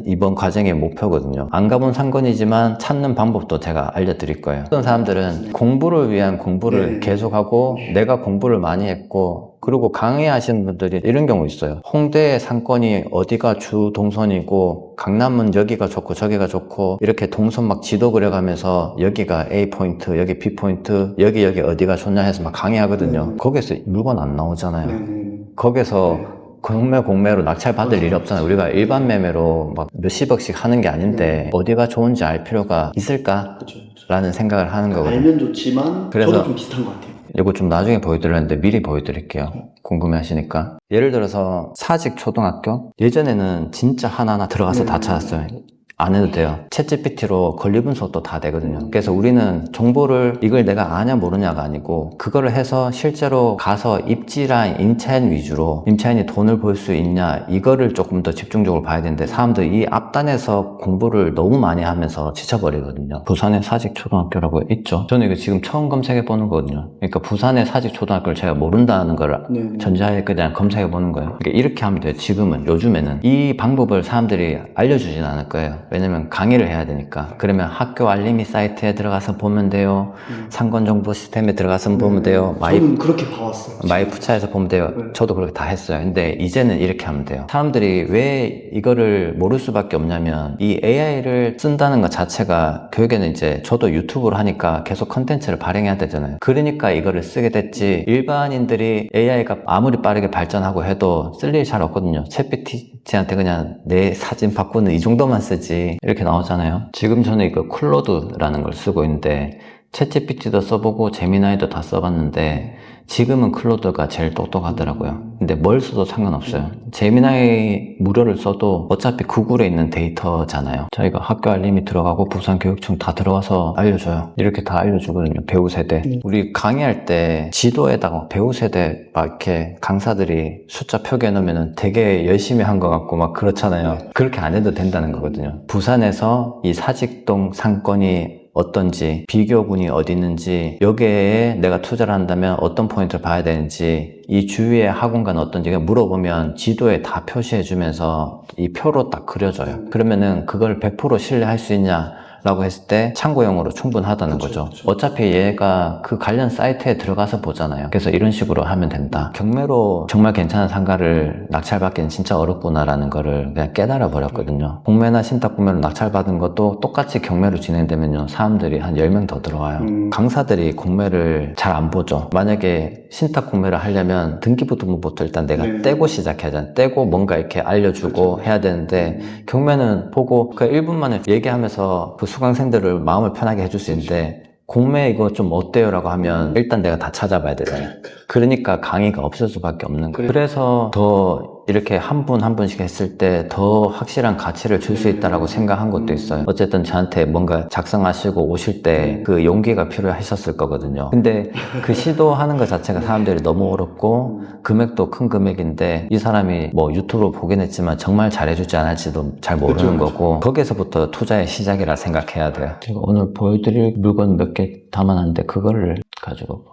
이번 과정의 목표거든요. 안 가본 상권이지 지만 찾는 방법도 제가 알려드릴 거예요. 어떤 사람들은 공부를 위한 공부를 계속하고 내가 공부를 많이 했고, 그리고 강의하시는 분들이 이런 경우 있어요. 홍대의 상권이 어디가 주 동선이고 강남은 여기가 좋고 저기가 좋고 이렇게 동선 막 지도 그려가면서 여기가 A 포인트, 여기 B 포인트, 여기 어디가 좋냐 해서 막 강의하거든요. 거기서 물건 안 나오잖아요. 거기서 공매로 낙찰 받을 일이 없잖아요. 우리가 일반 매매로 막 몇십억씩 하는 게 아닌데 어디가 좋은지 알 필요가 있을까? 라는 생각을 하는 거거든요. 알면 좋지만 그래서 저도 좀 비슷한 것 같아요. 이거 좀 나중에 보여드렸는데 미리 보여드릴게요. 궁금해 하시니까. 예를 들어서 사직 초등학교? 예전에는 진짜 하나하나 들어가서 다 찾았어요. 안 해도 돼요. 챗GPT로 권리 분석도 다 되거든요. 그래서 우리는 정보를 이걸 내가 아냐 모르냐가 아니고 그거를 해서 실제로 가서 입지랑 임차인 위주로 임차인이 돈을 벌 수 있냐 이거를 조금 더 집중적으로 봐야 되는데 사람들이 이 앞단에서 공부를 너무 많이 하면서 지쳐버리거든요. 부산의 사직초등학교라고 있죠. 저는 이거 지금 처음 검색해 보는 거거든요. 그러니까 부산의 사직초등학교를 제가 모른다는 걸 전제하에 그냥 검색해 보는 거예요. 그러니까 이렇게 하면 돼요. 지금은, 요즘에는 이 방법을 사람들이 알려주진 않을 거예요. 왜냐면 강의를 해야 되니까. 그러면 학교 알림이 사이트에 들어가서 보면 돼요. 상권정보 시스템에 들어가서 보면 돼요. 저는 그렇게 봐왔어요. 마이푸차에서 보면 돼요. 저도 그렇게 다 했어요. 근데 이제는 이렇게 하면 돼요. 사람들이 왜 이거를 모를 수밖에 없냐면 이 AI를 쓴다는 것 자체가 교육에는 이제 저도 유튜브를 하니까 계속 컨텐츠를 발행해야 되잖아요. 그러니까 이거를 쓰게 됐지, 일반인들이 AI가 아무리 빠르게 발전하고 해도 쓸 일이 잘 없거든요. 챗GPT한테 그냥 내 사진 바꾸는 이 정도만 쓰지 이렇게 나오잖아요. 지금 저는 이거 클로드라는 걸 쓰고 있는데 챗GPT도 써보고 제미나이도 다 써봤는데 지금은 클로드가 제일 똑똑하더라고요. 근데 뭘 써도 상관없어요. 제미나이 무료를 써도 어차피 구글에 있는 데이터잖아요. 저희가 학교 알림이 들어가고 부산교육청 다 들어가서 알려줘요. 이렇게 다 알려주거든요. 배우 세대. 우리 강의할 때 지도에다가 배우 세대 막 이렇게 강사들이 숫자 표기해 놓으면 되게 열심히 한 것 같고 막 그렇잖아요. 그렇게 안 해도 된다는 거거든요. 부산에서 이 사직동 상권이 어떤지, 비교군이 어디 있는지, 여기에 내가 투자를 한다면 어떤 포인트를 봐야 되는지, 이 주위에 학원가는 어떤지 물어보면 지도에 다 표시해 주면서 이 표로 딱 그려줘요. 그러면은 그걸 100% 신뢰할 수 있냐 라고 했을 때 참고용으로 충분하다는 거죠. 어차피 얘가 그 관련 사이트에 들어가서 보잖아요. 그래서 이런 식으로 하면 된다. 경매로 정말 괜찮은 상가를 낙찰받기는 진짜 어렵구나라는 거를 그냥 깨달아 버렸거든요. 공매나 신탁 구매로 낙찰받은 것도 똑같이 경매로 진행되면요, 사람들이 한 10명 더 들어와요. 강사들이 공매를 잘 안 보죠. 만약에 신탁 공매를 하려면 등기부등본부터 일단 내가 떼고 시작해야 돼. 떼고 뭔가 이렇게 알려주고 해야 되는데, 경매는 보고 그 1분 만에 얘기하면서 그 수강생들을 마음을 편하게 해줄 수 있는데, 공매 이거 좀 어때요? 라고 하면 일단 내가 다 찾아봐야 되잖아요. 그러니까 강의가 없을 수밖에 없는 거예요. 그래서 더 이렇게 한 분 한 분씩 했을 때 더 확실한 가치를 줄 수 있다라고 생각한 것도 있어요. 어쨌든 저한테 뭔가 작성하시고 오실 때 그 용기가 필요하셨을 거거든요. 근데 그 시도하는 것 자체가 사람들이 너무 어렵고 금액도 큰 금액인데 이 사람이 뭐 유튜브로 보긴 했지만 정말 잘해줄지 안 할지도 잘 모르는 거고, 거기서부터 투자의 시작이라 생각해야 돼요. 제가 오늘 보여드릴 물건 몇 개 담아놨는데 그거를 가지고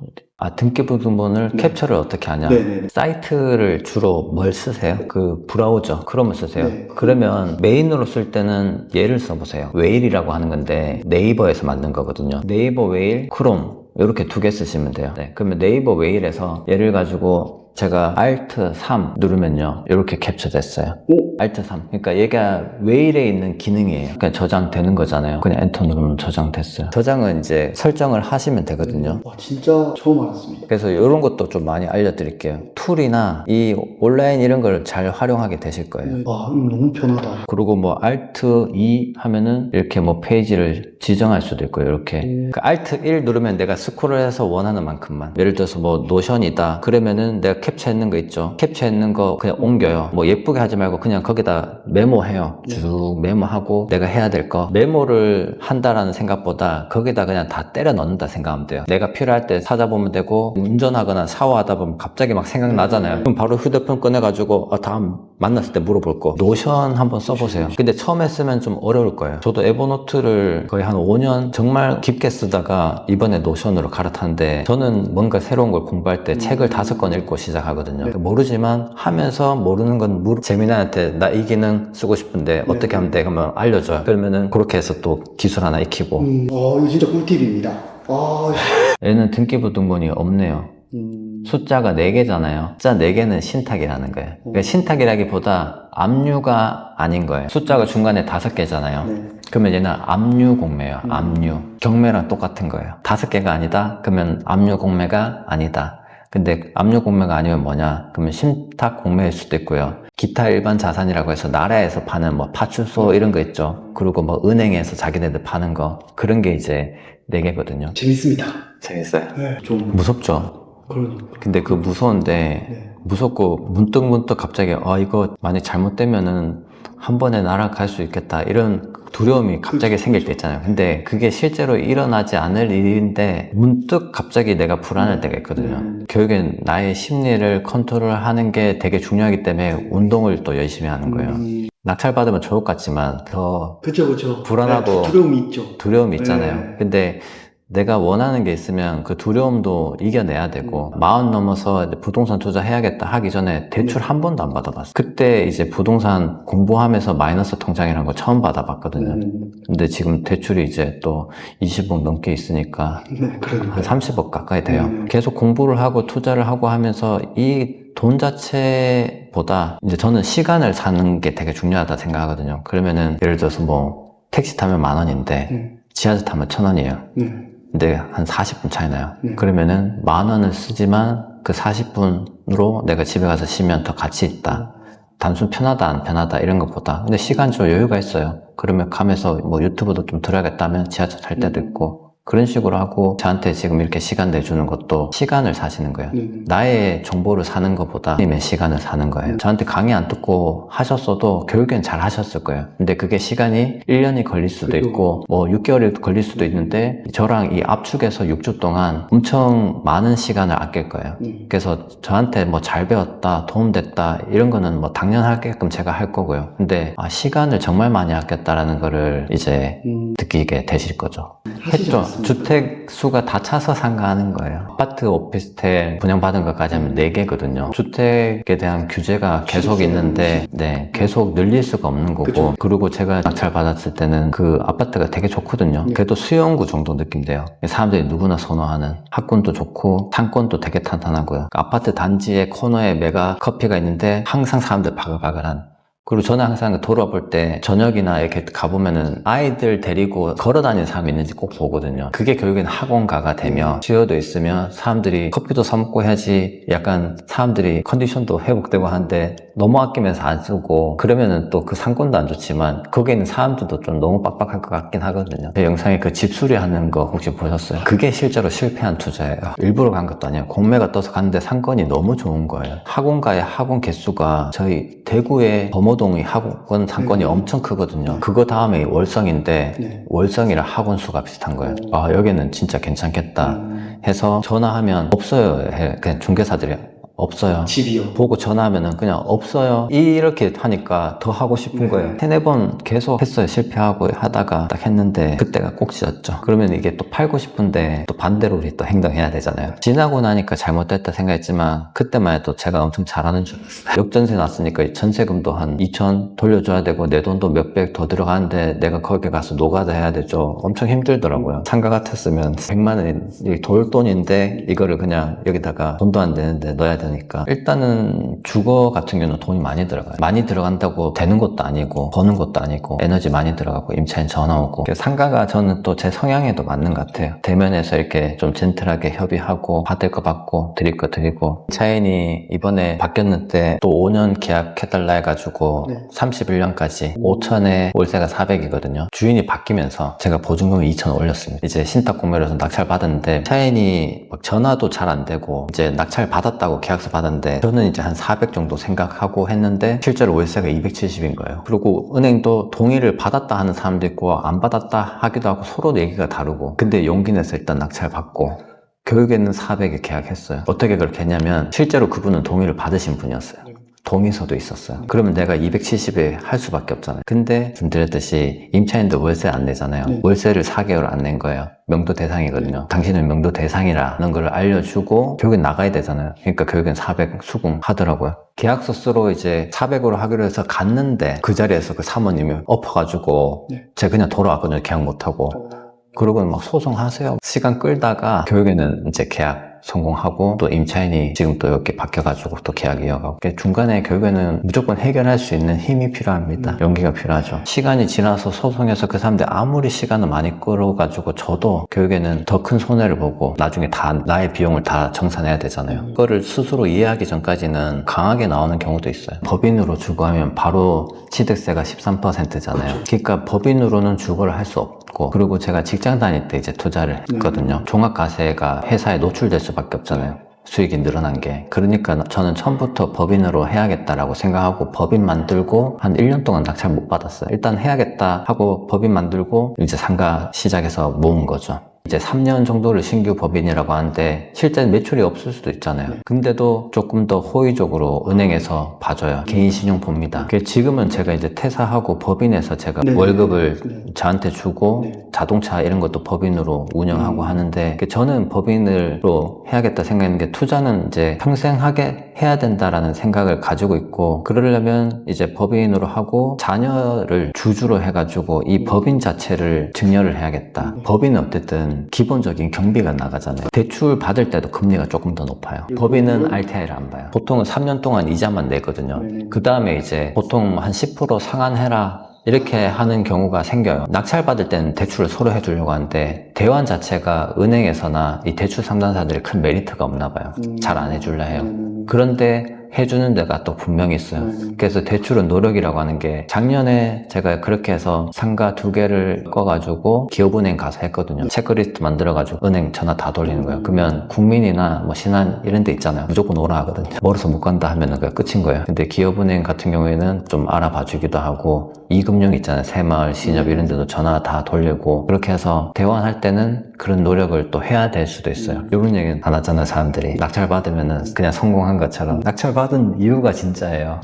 등기부등본을 캡처를 어떻게 하냐? 네네. 사이트를 주로 뭘 쓰세요? 그 브라우저 크롬을 쓰세요? 네. 그러면 메인으로 쓸 때는 얘를 써보세요. 웨일이라고 하는 건데 네이버에서 만든 거거든요. 네이버 웨일, 크롬 이렇게 두 개 쓰시면 돼요. 네, 그러면 네이버 웨일에서 얘를 가지고 제가 Alt 3 누르면요 이렇게 캡처됐어요. 오? Alt 3. 그러니까 얘가 웨일에 있는 기능이에요. 그러니까 저장되는 거잖아요. 그냥 엔터 누르면 저장됐어요. 저장은 이제 설정을 하시면 되거든요. 와, 진짜 처음 알았습니다. 그래서 이런 것도 좀 많이 알려드릴게요. 툴이나 이 온라인 이런 걸 잘 활용하게 되실 거예요. 와, 너무 편하다. 그리고 뭐 Alt 2 하면은 이렇게 뭐 페이지를 지정할 수도 있고요. 이렇게 그 Alt 1 누르면 내가 스크롤해서 원하는 만큼만, 예를 들어서 뭐 노션이다 그러면은 내가 캡처했는 거 있죠. 캡처했는 거 그냥 옮겨요. 뭐 예쁘게 하지 말고 그냥 거기다 메모해요. 쭉 메모하고 내가 해야 될 거 메모를 한다라는 생각보다 거기다 그냥 다 때려 넣는다 생각하면 돼요. 내가 필요할 때 찾아보면 되고, 운전하거나 샤워하다 보면 갑자기 막 생각나잖아요. 그럼 바로 휴대폰 꺼내가지고 다음 만났을 때 물어볼 거. 노션 한번 써보세요. 근데 처음에 쓰면 좀 어려울 거예요. 저도 에버노트를 거의 한 5년 정말 깊게 쓰다가 이번에 노션으로 갈아탔는데, 저는 뭔가 새로운 걸 공부할 때 책을 5권 읽고 시작하거든요. 모르지만 하면서 모르는 건 재민아한테 나 이 기능 쓰고 싶은데 어떻게 하면 돼? 그러면 알려줘요. 그러면은 그렇게 해서 또 기술 하나 익히고. 이거 진짜 꿀팁입니다. 얘는 등기부등본이 없네요. 숫자가 4개잖아요. 숫자 4개는 신탁이라는 거예요. 그러니까 신탁이라기보다 압류가 아닌 거예요. 숫자가 중간에 5개잖아요. 네. 그러면 얘는 압류 공매예요. 압류. 경매랑 똑같은 거예요. 5개가 아니다? 그러면 압류 공매가 아니다. 근데 압류 공매가 아니면 뭐냐? 그러면 신탁 공매일 수도 있고요. 기타 일반 자산이라고 해서 나라에서 파는 뭐 파출소 이런 거 있죠. 그리고 뭐 은행에서 자기네들 파는 거. 그런 게 이제 4개거든요. 재밌습니다. 재밌어요. 네. 좀 무섭죠? 그러니까. 근데 그 무서운데 네. 무섭고 문득문득 갑자기 이거 만약 잘못되면은 한 번에 날아갈 수 있겠다 이런 두려움이 갑자기 생길 때 있잖아요. 근데 그게 실제로 일어나지 않을 일인데 문득 갑자기 내가 불안할 때가 있거든요. 결국엔 나의 심리를 컨트롤하는 게 되게 중요하기 때문에 운동을 또 열심히 하는 거예요. 낙찰받으면 좋을 것 같지만 더 그쵸. 불안하고 네, 두려움이 있죠. 두려움이 있잖아요. 네. 근데 내가 원하는 게 있으면 그 두려움도 이겨내야 되고, 40 넘어서 이제 부동산 투자해야겠다 하기 전에 대출 한 번도 안 받아봤어요. 그때 이제 부동산 공부하면서 마이너스 통장이라는 거 처음 받아봤거든요. 근데 지금 대출이 이제 또 20억 넘게 있으니까 네, 그러니까. 한 30억 가까이 돼요. 계속 공부를 하고 투자를 하고 하면서 이 돈 자체보다 이제 저는 시간을 사는 게 되게 중요하다 생각하거든요. 그러면은 예를 들어서 뭐 택시 타면 10,000원인데 지하철 타면 1,000원이에요. 근데 한 40분 차이 나요. 그러면은 10,000원을 쓰지만 그 40분으로 내가 집에 가서 쉬면 더 가치 있다. 단순 편하다 안 편하다 이런 것보다. 근데 시간적으로 여유가 있어요. 그러면 가면서 뭐 유튜브도 좀 들어야겠다면 지하철 탈 때도 있고, 그런 식으로 하고 저한테 지금 이렇게 시간 내주는 것도 시간을 사시는 거예요. 나의 정보를 사는 것보다 님의 시간을 사는 거예요. 저한테 강의 안 듣고 하셨어도 결국엔 잘 하셨을 거예요. 근데 그게 시간이 1년이 걸릴 수도 있고 뭐 6개월이 걸릴 수도 있는데, 저랑 이 압축해서 6주 동안 엄청 많은 시간을 아낄 거예요. 그래서 저한테 뭐 잘 배웠다, 도움됐다 이런 거는 뭐 당연하게끔 제가 할 거고요. 근데 시간을 정말 많이 아꼈다라는 거를 이제 느끼게 되실 거죠. 했죠. 주택 수가 다 차서 상가하는 거예요. 아파트, 오피스텔 분양받은 것까지 하면 4개거든요. 주택에 대한 규제가 계속 있는데, 네, 계속 늘릴 수가 없는 거고. 그쵸. 그리고 제가 낙찰 받았을 때는 그 아파트가 되게 좋거든요. 그래도 수용구 정도 느낌돼요. 사람들이 누구나 선호하는, 학군도 좋고 상권도 되게 탄탄하고요. 아파트 단지의 코너에 메가 커피가 있는데 항상 사람들 바글바글한. 그리고 저는 항상 돌아볼 때 저녁이나 이렇게 가보면은 아이들 데리고 걸어 다니는 사람이 있는지 꼭 보거든요. 그게 결국엔 학원가가 되며 수요도 있으면 사람들이 커피도 사 먹고 해야지, 약간 사람들이 컨디션도 회복되고 하는데 너무 아끼면서 안 쓰고 그러면은 또 그 상권도 안 좋지만 거기에 있는 사람들도 좀 너무 빡빡할 것 같긴 하거든요. 제 영상에 그 집 수리하는 거 혹시 보셨어요? 그게 실제로 실패한 투자예요. 일부러 간 것도 아니에요. 공매가 떠서 갔는데 상권이 너무 좋은 거예요. 학원가의 학원 개수가 저희 대구의 범어동의 학원 상권이 엄청 크거든요. 그거 다음에 월성인데 월성이랑 학원 수가 비슷한 거예요. 여기는 진짜 괜찮겠다 해서 전화하면 없어요. 그냥 중개사들이 없어요. 집이요. 보고 전화하면은 그냥 없어요. 이렇게 하니까 더 하고 싶은 거예요. 3-4번 계속 했어요. 실패하고 하다가 딱 했는데 그때가 꼭지였죠. 그러면 이게 또 팔고 싶은데 또 반대로 우리 또 행동해야 되잖아요. 지나고 나니까 잘못됐다 생각했지만 그때만 해도 제가 엄청 잘하는 줄 알았어요. 역전세 났으니까 전세금도 한 2천 돌려줘야 되고 내 돈도 몇백 더 들어가는데 내가 거기 가서 노가다 해야 되죠. 엄청 힘들더라고요. 상가 같았으면 100만 원이 돌돈인데 이거를 그냥 여기다가 돈도 안 되는데 넣어야 되니까 일단은 주거 같은 경우는 돈이 많이 들어가요. 많이 들어간다고 되는 것도 아니고 버는 것도 아니고 에너지 많이 들어가고 임차인 전화 오고 상가가 저는 또 제 성향에도 맞는 것 같아요. 대면에서 이렇게 좀 젠틀하게 협의하고 받을 거 받고 드릴 거 드리고 차인이 이번에 바뀌었는데 또 5년 계약해달라 해가지고 네. 31년까지 5천에 월세가 400이거든요. 주인이 바뀌면서 제가 보증금을 2천 올렸습니다. 이제 신탁 구매를 해서 낙찰 받았는데 차인이 막 전화도 잘 안 되고 이제 낙찰 받았다고 계약서 받았는데 저는 이제 한 400 정도 생각하고 했는데 실제로 월세가 270인 거예요. 그리고 은행도 동의를 받았다 하는 사람도 있고 안 받았다 하기도 하고 서로 얘기가 다르고 근데 용기 내서 일단 낙찰 받고 결국에는 400에 계약했어요. 어떻게 그렇게 했냐면 실제로 그분은 동의를 받으신 분이었어요. 동의서도 있었어요. 그러면 내가 270에 할 수밖에 없잖아요. 근데 말씀드렸듯이 임차인도 월세 안 내잖아요. 네. 월세를 4개월 안 낸 거예요. 명도 대상이거든요. 당신은 명도 대상이라는 걸 알려주고 결국엔 나가야 되잖아요. 그러니까 결국엔 400 수긍하더라고요. 계약서 쓰러 이제 400으로 하기로 해서 갔는데 그 자리에서 그 사모님이 엎어가지고 네. 제가 그냥 돌아왔거든요. 계약 못하고. 그러고는 막 소송하세요. 시간 끌다가 결국에는 이제 계약 성공하고 또 임차인이 지금 또 이렇게 바뀌어가지고 또 계약 이어가고 중간에 결국에는 무조건 해결할 수 있는 힘이 필요합니다. 용기가 필요하죠. 시간이 지나서 소송해서 그 사람들 아무리 시간을 많이 끌어가지고 저도 결국에는 더 큰 손해를 보고 나중에 다 나의 비용을 다 정산해야 되잖아요. 그거를 스스로 이해하기 전까지는 강하게 나오는 경우도 있어요. 법인으로 주거하면 바로 취득세가 13%잖아요. 그러니까 법인으로는 주거를 할 수 없고 그리고 제가 직장 다닐 때 이제 투자를 했거든요. 종합과세가 회사에 노출될 수밖에 없잖아요. 수익이 늘어난 게. 그러니까 저는 처음부터 법인으로 해야겠다라고 생각하고 법인 만들고 한 1년 동안 낙찰 못 받았어요. 일단 해야겠다 하고 법인 만들고 이제 상가 시작해서 모은 거죠. 이제 3년 정도를 신규 법인이라고 하는데 실제 매출이 없을 수도 있잖아요. 근데도 조금 더 호의적으로 은행에서 봐줘요. 개인 신용 봅니다. 지금은 제가 이제 퇴사하고 법인에서 제가 네. 월급을 네. 저한테 주고 네. 자동차 이런 것도 법인으로 운영하고 하는데 저는 법인으로 해야겠다 생각했는 게 투자는 이제 평생 하게 해야 된다라는 생각을 가지고 있고 그러려면 이제 법인으로 하고 자녀를 주주로 해가지고 이 법인 자체를 증여를 해야겠다. 법인은 어쨌든 기본적인 경비가 나가잖아요. 대출 받을 때도 금리가 조금 더 높아요. 법인은 RTI를 안 봐요. 보통은 3년 동안 이자만 내거든요. 그 다음에 이제 보통 한 10% 상환해라 이렇게 하는 경우가 생겨요. 낙찰 받을 때는 대출을 서로 해주려고 하는데 대환 자체가 은행에서나 이 대출 상담사들이 큰 메리트가 없나 봐요. 잘 안 해줄라 해요. 그런데 해주는 데가 또 분명히 있어요. 그래서 대출은 노력이라고 하는 게 작년에 제가 그렇게 해서 상가 2개를 꺼가지고 기업은행 가서 했거든요. 체크리스트 만들어가지고 은행 전화 다 돌리는 거예요. 그러면 국민이나 뭐 신한 이런 데 있잖아요. 무조건 오라 하거든요. 멀어서 못 간다 하면은 그게 끝인 거예요. 근데 기업은행 같은 경우에는 좀 알아봐 주기도 하고 이금융 있잖아요. 새마을, 신협 이런 데도 전화 다 돌리고 그렇게 해서 대환할 때는 그런 노력을 또 해야 될 수도 있어요. 이런 얘기는 안 하잖아요. 사람들이 낙찰 받으면은 그냥 성공한 것처럼 낙찰 받은 이유가 진짜예요.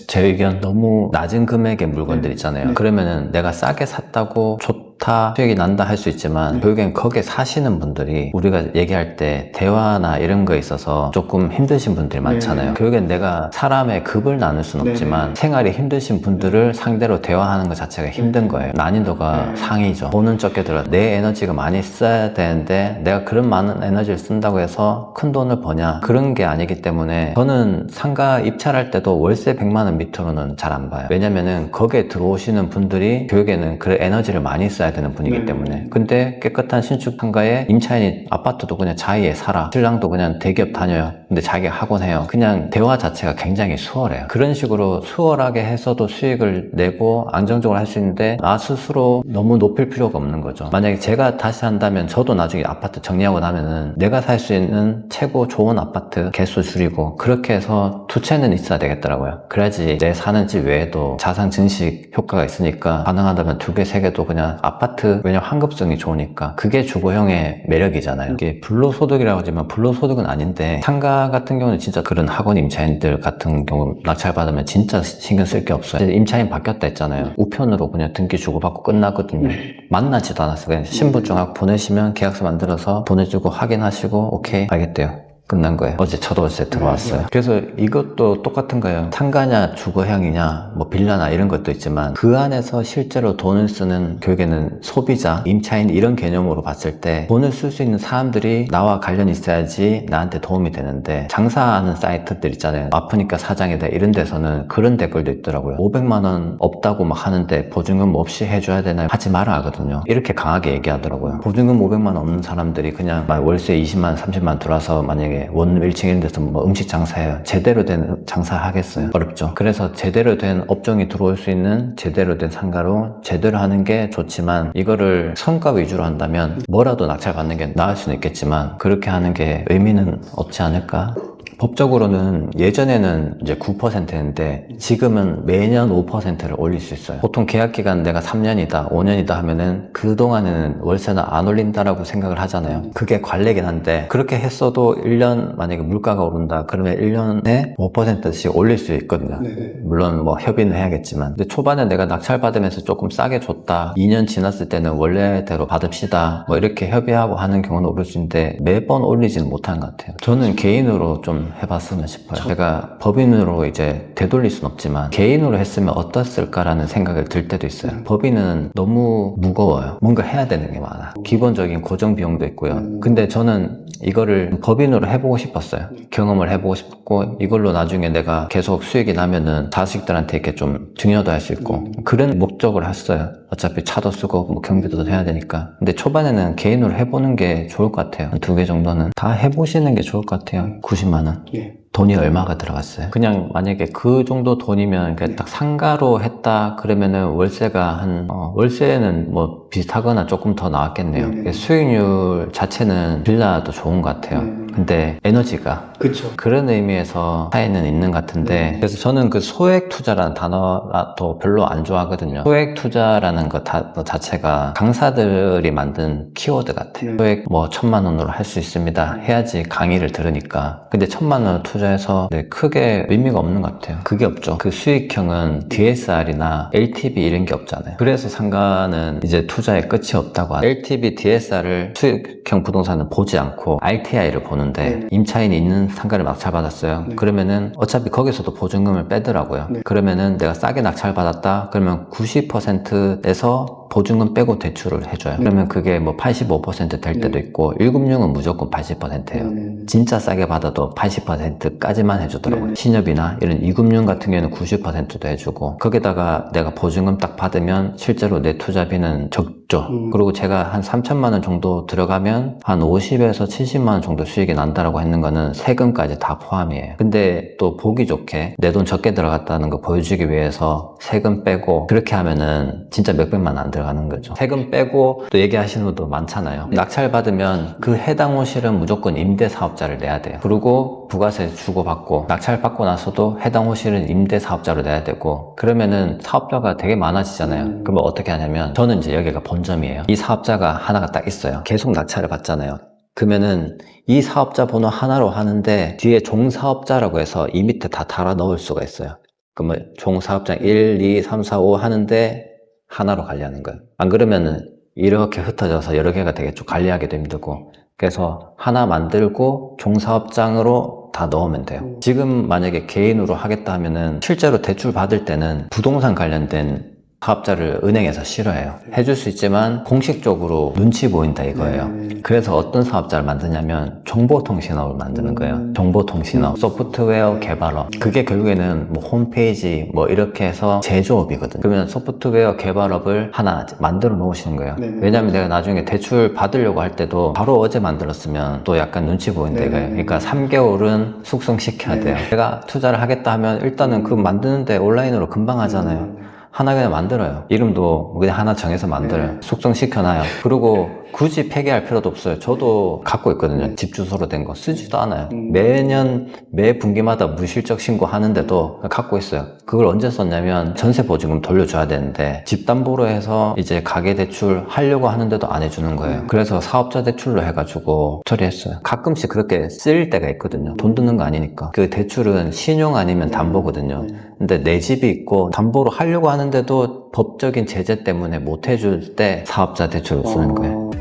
제 의견 너무 낮은 금액의 물건들 있잖아요. 그러면은 내가 싸게 샀다고 좋다 수익이 난다 할 수 있지만 결국엔 거기에 사시는 분들이 우리가 얘기할 때 대화나 이런 거에 있어서 조금 힘드신 분들이 많잖아요. 결국엔 내가 사람의 급을 나눌 수는 없지만 생활이 힘드신 분들을 상대로 대화하는 것 자체가 힘든 거예요. 난이도가 상이죠. 돈은 적게 들어 내 에너지가 많이 써야 되는데 내가 그런 많은 에너지를 쓴다고 해서 큰 돈을 버냐 그런 게 아니기 때문에 저는 상가 입찰할 때도 월세 100만 원 밑으로는 잘 안 봐요. 왜냐면은 거기에 들어오시는 분들이 결국에는 그 에너지를 많이 써야 되는 분이기 때문에. 근데 깨끗한 신축 상가에 임차인이 아파트도 그냥 자의에 살아. 신랑도 그냥 대기업 다녀요. 근데 자기가 학원 해요. 그냥 대화 자체가 굉장히 수월해요. 그런 식으로 수월하게 해서도 수익을 내고 안정적으로 할 수 있는데 나 스스로 너무 높일 필요가 없는 거죠. 만약에 제가 다시 한다면 저도 나중에 아파트 정리하고 나면은 내가 살 수 있는 최고 좋은 아파트 개수 줄이고 그렇게 해서 2채는 있어야 되겠더라고요. 그래야지 내 사는 집 외에도 자산 증식 효과가 있으니까 가능하다면 2개, 3개도 그냥 아파트, 왜냐면 환급성이 좋으니까 그게 주거형의 매력이잖아요. 이게 불로소득이라고 하지만 불로소득은 아닌데 상가 같은 경우는 진짜 그런 학원 임차인들 같은 경우 낙찰받으면 진짜 신경 쓸 게 없어요. 이제 임차인 바뀌었다 했잖아요. 우편으로 그냥 등기 주고받고 끝나거든요. 만나지도 않았어요. 그냥 신분증하고 보내시면 계약서 만들어서 보내주고 확인하시고 오케이 알겠대요. 끝난 거예요. 어제 첫 월세 들어왔어요. 그래서 이것도 똑같은 거예요. 상가냐 주거형이냐 뭐 빌라나 이런 것도 있지만 그 안에서 실제로 돈을 쓰는 결국에는 소비자, 임차인 이런 개념으로 봤을 때 돈을 쓸 수 있는 사람들이 나와 관련이 있어야지 나한테 도움이 되는데 장사하는 사이트들 있잖아요. 아프니까 사장이다 이런 데서는 그런 댓글도 있더라고요. 500만 원 없다고 막 하는데 보증금 없이 해줘야 되나요? 하지 마라 하거든요. 이렇게 강하게 얘기하더라고요. 보증금 500만 원 없는 사람들이 그냥 월세 20만 30만 들어와서 만약에 원 1층 이런 데서 뭐 음식 장사해요. 제대로 된 장사 하겠어요? 어렵죠. 그래서 제대로 된 업종이 들어올 수 있는 제대로 된 상가로 제대로 하는 게 좋지만 이거를 성과 위주로 한다면 뭐라도 낙찰받는 게 나을 수는 있겠지만 그렇게 하는 게 의미는 없지 않을까? 법적으로는 예전에는 이제 9%였는데 지금은 매년 5%를 올릴 수 있어요. 보통 계약기간 내가 3년이다, 5년이다 하면은 그동안에는 월세는 안 올린다라고 생각을 하잖아요. 그게 관례긴 한데 그렇게 했어도 1년 만약에 물가가 오른다 그러면 1년에 5%씩 올릴 수 있거든요. 물론 뭐 협의는 해야겠지만 근데 초반에 내가 낙찰받으면서 조금 싸게 줬다 2년 지났을 때는 원래대로 받읍시다 뭐 이렇게 협의하고 하는 경우는 오를 수 있는데 매번 올리지는 못한 것 같아요. 저는 개인으로 좀 해봤으면 싶어요. 제가 법인으로 이제 되돌릴 순 없지만 개인으로 했으면 어땠을까라는 생각을 들 때도 있어요. 법인은 너무 무거워요. 뭔가 해야 되는 게 많아. 기본적인 고정 비용도 있고요. 근데 저는 이거를 법인으로 해보고 싶었어요. 경험을 해보고 싶고 이걸로 나중에 내가 계속 수익이 나면은 자식들한테 이렇게 좀 증여도 할 수 있고 그런 목적으로 했어요. 어차피 차도 쓰고 뭐 경비도 해야 되니까. 근데 초반에는 개인으로 해보는 게 좋을 것 같아요. 한 2개 정도는 다 해보시는 게 좋을 것 같아요. 90만 원. 돈이 얼마가 들어갔어요? 그냥 만약에 그 정도 돈이면 그냥 딱 상가로 했다 그러면은 월세가 월세는 뭐 비슷하거나 조금 더 나왔겠네요. 수익률 자체는 빌라도 좋은 것 같아요. 근데 에너지가 그쵸. 그런 의미에서 차이는 있는 것 같은데 그래서 저는 그 소액 투자라는 단어도 별로 안 좋아하거든요. 소액 투자라는 것 자체가 강사들이 만든 키워드 같아요. 소액 뭐 1,000만 원으로 할 수 있습니다 해야지 강의를 들으니까. 근데 1,000만 원 투자해서 크게 의미가 없는 것 같아요. 그게 없죠. 그 수익형은 DSR이나 LTV 이런 게 없잖아요. 그래서 상가는 이제 투자에 끝이 없다고 하죠. LTV, DSR을 수익형 부동산은 보지 않고 RTI를 보는데 임차인이 있는 상가를 낙찰받았어요. 그러면은 어차피 거기서도 보증금을 빼더라고요. 그러면은 내가 싸게 낙찰받았다 그러면 90%에서 보증금 빼고 대출을 해줘요. 그러면 그게 뭐 85% 될 때도 있고 1금융은 무조건 80%예요. 진짜 싸게 받아도 80%까지만 해주더라고요. 신협이나 이런 2금융 같은 경우는 90%도 해주고 거기다가 내가 보증금 딱 받으면 실제로 내 투자비는 적죠. 그리고 제가 한 3,000만 원 정도 들어가면 한 50에서 70만 원 정도 수익이 난다라고 했는 거는 세금까지 다 포함이에요. 근데 또 보기 좋게 내 돈 적게 들어갔다는 거 보여주기 위해서 세금 빼고 그렇게 하면은 진짜 몇백만 원 안 들어가는 거죠. 세금 빼고 또 얘기하시는 분도 많잖아요. 낙찰 받으면 그 해당 호실은 무조건 임대사업자를 내야 돼요. 그리고 부가세 주고받고 낙찰 받고 나서도 해당 호실은 임대사업자로 내야 되고 그러면은 사업자가 되게 많아지잖아요. 그러면 어떻게 하냐면 저는 이제 여기가 본점이에요. 이 사업자가 하나가 딱 있어요. 계속 낙찰을 받잖아요. 그러면은 이 사업자 번호 하나로 하는데 뒤에 종사업자라고 해서 이 밑에 다 달아 넣을 수가 있어요. 그러면 종사업자 1, 2, 3, 4, 5 하는데 하나로 관리하는 거예요. 안 그러면은 이렇게 흩어져서 여러 개가 되게 좀 관리하기도 힘들고 그래서 하나 만들고 종사업장으로 다 넣으면 돼요. 지금 만약에 개인으로 하겠다 하면은 실제로 대출 받을 때는 부동산 관련된 사업자를 은행에서 싫어해요. 해줄 수 있지만 공식적으로 눈치 보인다 이거예요. 그래서 어떤 사업자를 만드냐면 정보통신업을 만드는 거예요. 정보통신업, 소프트웨어 개발업. 그게 결국에는 뭐 홈페이지 뭐 이렇게 해서 제조업이거든요. 그러면 소프트웨어 개발업을 하나 만들어 놓으시는 거예요. 왜냐면 내가 나중에 대출 받으려고 할 때도 바로 어제 만들었으면 또 약간 눈치 보인다 이거예요. 그러니까 3개월은 숙성시켜야 돼요. 내가 투자를 하겠다 하면 일단은 그 만드는데 온라인으로 금방 하잖아요. 하나 그냥 만들어요. 이름도 그냥 하나 정해서 만들어요. 숙성시켜놔요. 그리고 굳이 폐기할 필요도 없어요. 저도 갖고 있거든요. 집 주소로 된 거 쓰지도 않아요. 음. 매년 매 분기마다 무실적 신고하는데도 갖고 있어요. 그걸 언제 썼냐면 전세 보증금 돌려줘야 되는데 집담보로 해서 이제 가계대출 하려고 하는데도 안 해주는 거예요. 그래서 사업자 대출로 해가지고 처리했어요. 가끔씩 그렇게 쓰일 때가 있거든요. 돈 드는 거 아니니까. 그 대출은 신용 아니면 담보거든요. 네. 근데 내 집이 있고 담보로 하려고 하는데도 법적인 제재 때문에 못 해줄 때 사업자 대출을 쓰는 거예요.